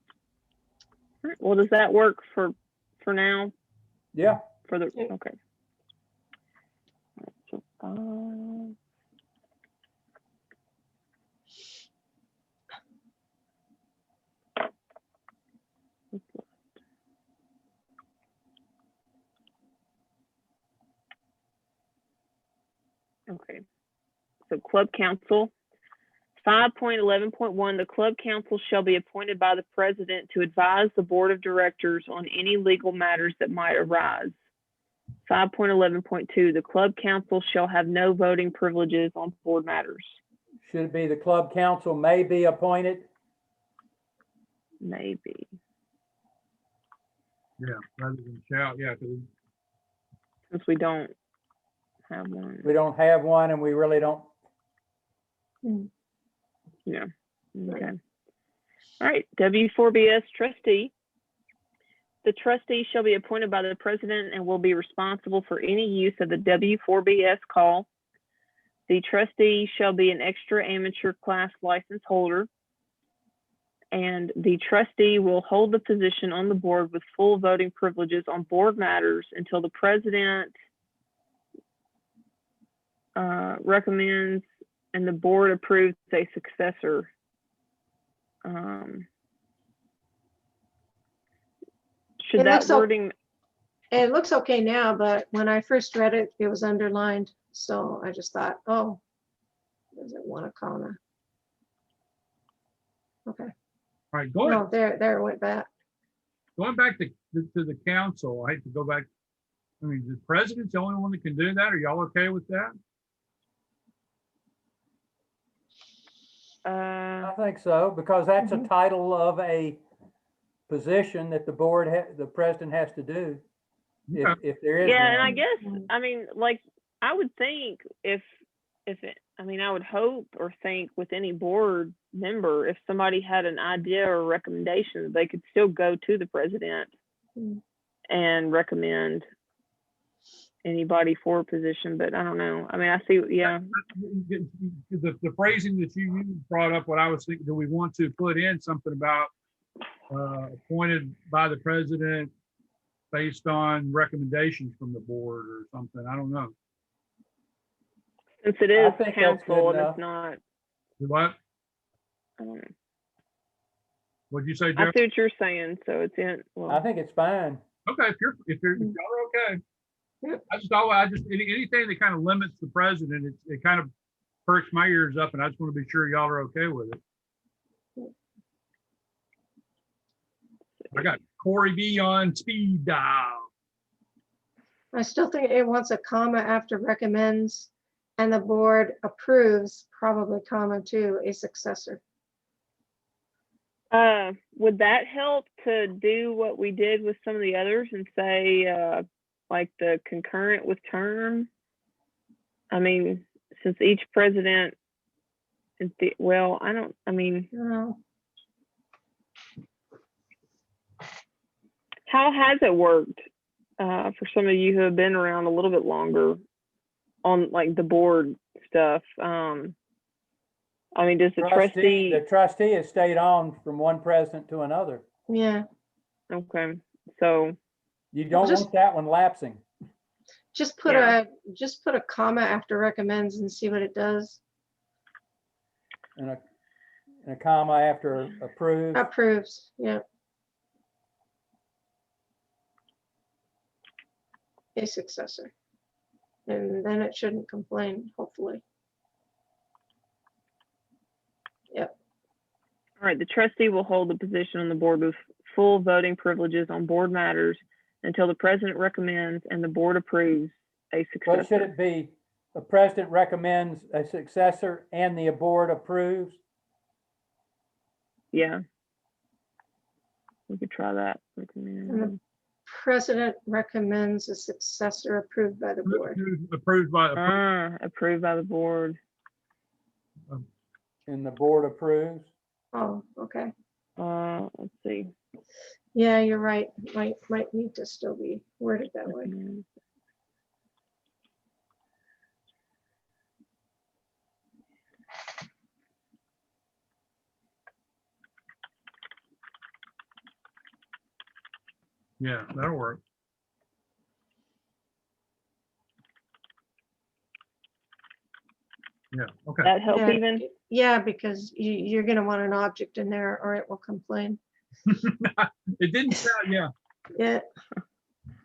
All right. Well, does that work for now? Yeah. For the Yeah. okay. So, okay. So club council. 5.11.1, the club council shall be appointed by the president to advise the board of directors on any legal matters that might arise. 5.11.2, the club council shall have no voting privileges on board matters. Should it be the club council may be appointed? Maybe. Yeah, rather than shall, yeah. 'Cause Since we don't have one. We don't have one and we really don't. Yeah. Okay. All right. W4BS trustee. The trustee shall be appointed by the president and will be responsible for any use of the W4BS call. The trustee shall be an extra amateur class license holder. And the trustee will hold the position on the board with full voting privileges on board matters until the president recommends and the board approves a successor. Should It that looks o- wording, It looks okay now, but when I first read it, it was underlined. So I just thought, oh, does it want a comma? Okay. All right, No, there it went back. going back to the council, I hate to go back. I mean, the president's the only one that can do that. Are y'all okay with that? I think so, because that's a title of a position that the board, the president has to do. If there is yeah, and I one. guess, I mean, like, I would think if it, I mean, I would hope or think with any board member, if somebody had an idea or recommendation, they could still go to the president and recommend anybody for a position, but I don't know. I mean, I see, yeah. The phrasing that you used brought up what I was thinking. Do we want to put in something about appointed by the president based on recommendations from the board or something? I don't know. Since it is think that's good council and enough. it's not, What? I don't know. What'd you say, I Jeff? see what you're saying, so it's in, well. I think it's fine. Okay, if y'all are okay. I just anything that kind of limits the president, it kind of perks my ears up, and I just want to be sure y'all are okay with it. I got Corey B on speed dial. I still think it wants a comma after recommends, and the board approves, probably comma too, a successor. Would that help to do what we did with some of the others and say, like the concurrent with term? I mean, since each president, well, I mean, No. how has it worked for some of you who have been around a little bit longer on like the board stuff? I mean, does the trustee? The trustee has stayed on from one president to another. Yeah, Okay, so You don't Just- want that one lapsing. just put Yeah. a comma after recommends and see what it does. And and a comma after approved. Approves, yeah. A successor. And then it shouldn't complain, hopefully. All right, the trustee will hold the position on the board with full voting privileges on board matters until the president recommends and the board approves a What should successor. it be? The president recommends a successor and the board approves? Yeah. We could try that. And the president recommends a successor approved by the board. Approved by, Approved by the board. And the board approves? Oh, okay. Let's see. Yeah, you're right. Might need to still be worded that way. yeah, that'll work. Yeah, okay. That help Yeah, even? Yeah, because you're gonna want an object in there or it will complain. It didn't sound, yeah, Yeah,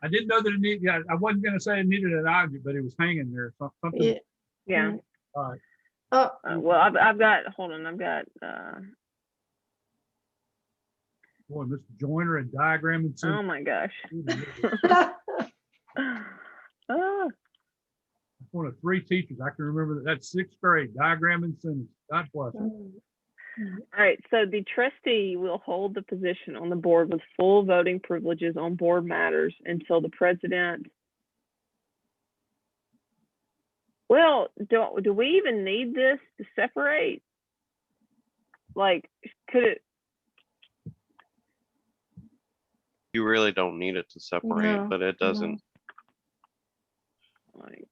I didn't know that it needed, yeah, I wasn't gonna say it needed an object, but it was hanging there, something. yeah. Yeah. All right. Oh, Well, I've got, hold on, I've got, Boy, Mr. Joyner and diagramming. oh my gosh. Ah, One of 3 teachers, I can remember that, that's 6th grade, diagramming sentence, God bless. mm, all right, so the trustee will hold the position on the board with full voting privileges on board matters until the president. Well, do we even need this to separate? Like, could it, You really don't need it to separate, No, but it doesn't. like,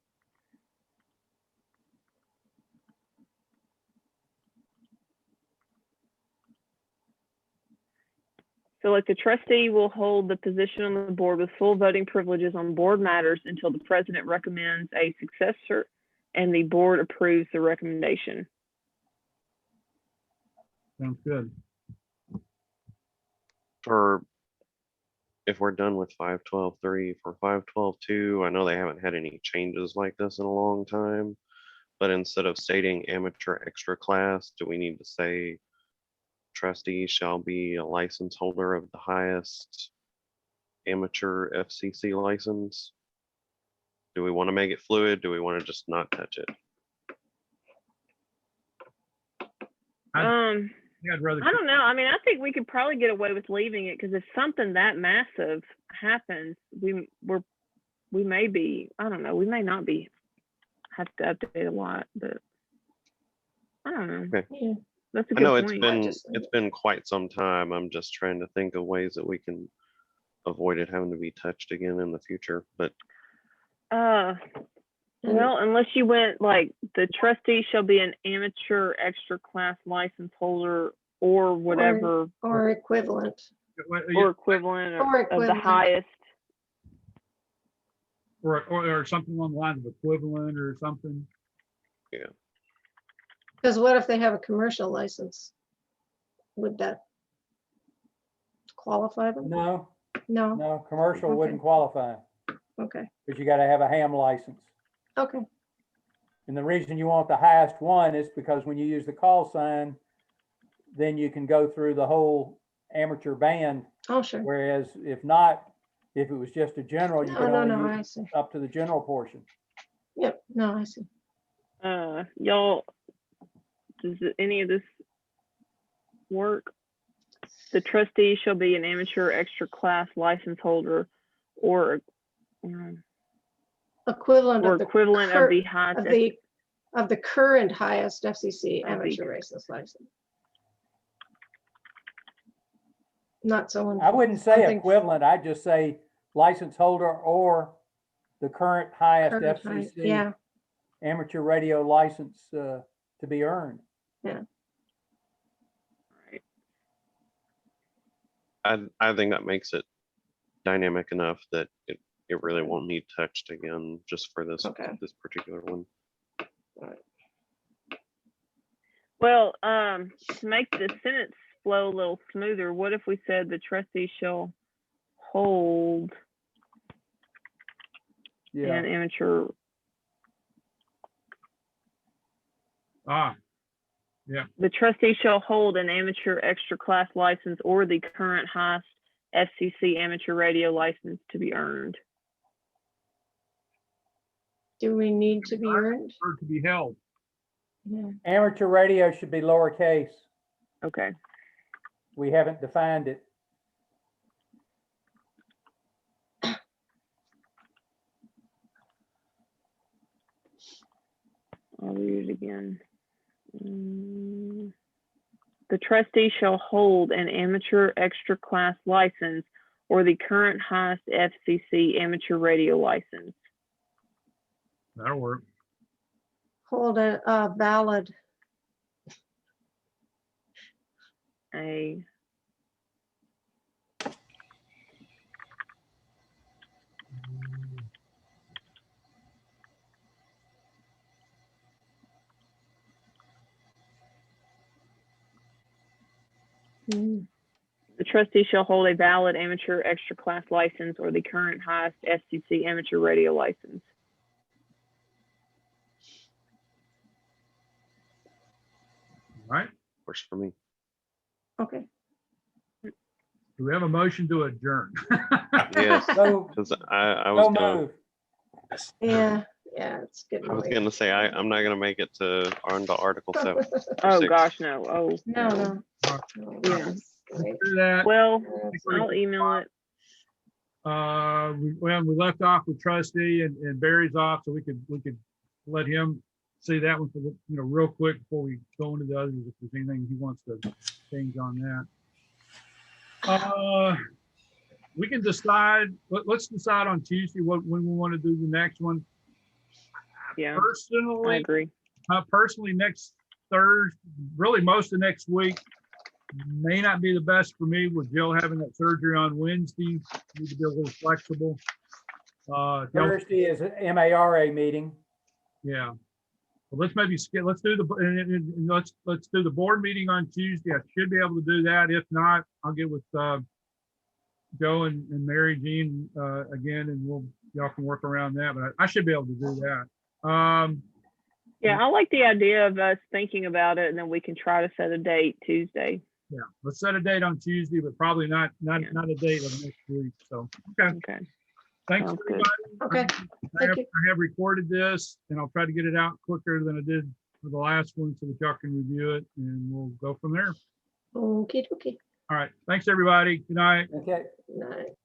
so like the trustee will hold the position on the board with full voting privileges on board matters until the president recommends a successor and the board approves the recommendation. Sounds good. For if we're done with 512.3, for 512.2, I know they haven't had any changes like this in a long time, but instead of stating amateur extra class, do we need to say trustee shall be a license holder of the highest amateur FCC license? Do we want to make it fluid? Do we want to just not touch it? I'd rather. I don't know. I mean, I think we could probably get away with leaving it because if something that massive happens, we may be, I don't know, we may not be have to update a lot, but I don't know. Okay. yeah. That's a I know good point. it's been quite some time. I'm just trying to think of ways that we can avoid it having to be touched again in the future, but Well, unless you went like the trustee shall be an amateur extra class license holder or whatever Or equivalent. or equivalent Or of the equivalent. highest. Or something along the lines of equivalent or something. Because what if they have a commercial license? Would that qualify them? No, No, no, commercial Okay. wouldn't qualify okay, because you got to have a ham license. okay, And the reason you want the highest one is because when you use the call sign, then you can go through the whole amateur band. oh, sure. Whereas if not, if it was just a general, you No, could no, only no, use I see. up to the general portion. Yep, no, I see. Y'all, does any of this work? The trustee shall be an amateur extra class license holder or Equivalent or of the. equivalent cur- of the highest. Of the current highest FCC Of the- amateur license license. Not someone. I wouldn't say something equivalent, I'd just say license holder or the current highest current high- FCC Yeah, amateur radio license to be earned. I think that makes it dynamic enough that it really won't need touched again just for this Okay. this particular one. Well, to make the sentence flow a little smoother, what if we said the trustees shall hold Yeah, an amateur? Yeah, The trustee shall hold an amateur extra class license or the current highest FCC amateur radio license to be earned. Do we need to be earned? or to be held. Yeah. amateur radio should be lowercase. Okay. We haven't defined it. I'll read it again. The trustee shall hold an amateur extra class license or the current highest FCC amateur radio license. That'll work. Hold a valid, A mm, The trustee shall hold a valid amateur extra class license or the current highest FCC amateur radio license. All right. Works for me. okay. Do we have a motion to adjourn? Yes, So, because I was so gonna, move. Yeah, it's getting I was late. gonna say, I'm not gonna make it to on to Article 7. Oh, Six. gosh, no. Oh, No, no. Uh, No, Yeah. it's late. Do that. Well, Pretty I'll email it. We left off with trustee and Barry's off, so we could let him see that one for the, real quick before we go into the others, if there's anything he wants to change on that. We can decide, let's decide on Tuesday when we want to do the next one. Yeah, I Personally, agree. next Thursday, really most of next week may not be the best for me with Jill having that surgery on Wednesday. Need to be a little flexible. Y'all- Thursday is an MARA meeting. Yeah. Well, let's maybe skip, let's do let's do the board meeting on Tuesday. I should be able to do that. If not, I'll get with Joe and Mary Jean again, and y'all can work around that, but I should be able to do that. Yeah, I like the idea of us thinking about it and then we can try to set a date Tuesday. Yeah, let's set a date on Tuesday, but probably not Yeah. a date of next week. So, okay, Okay. thanks Sounds good. everybody. Okay, I have, you. I have recorded this and I'll try to get it out quicker than I did for the last one so that y'all can review it and we'll go from there. Okey dokey. All right, thanks everybody. Good night. Okay. Night.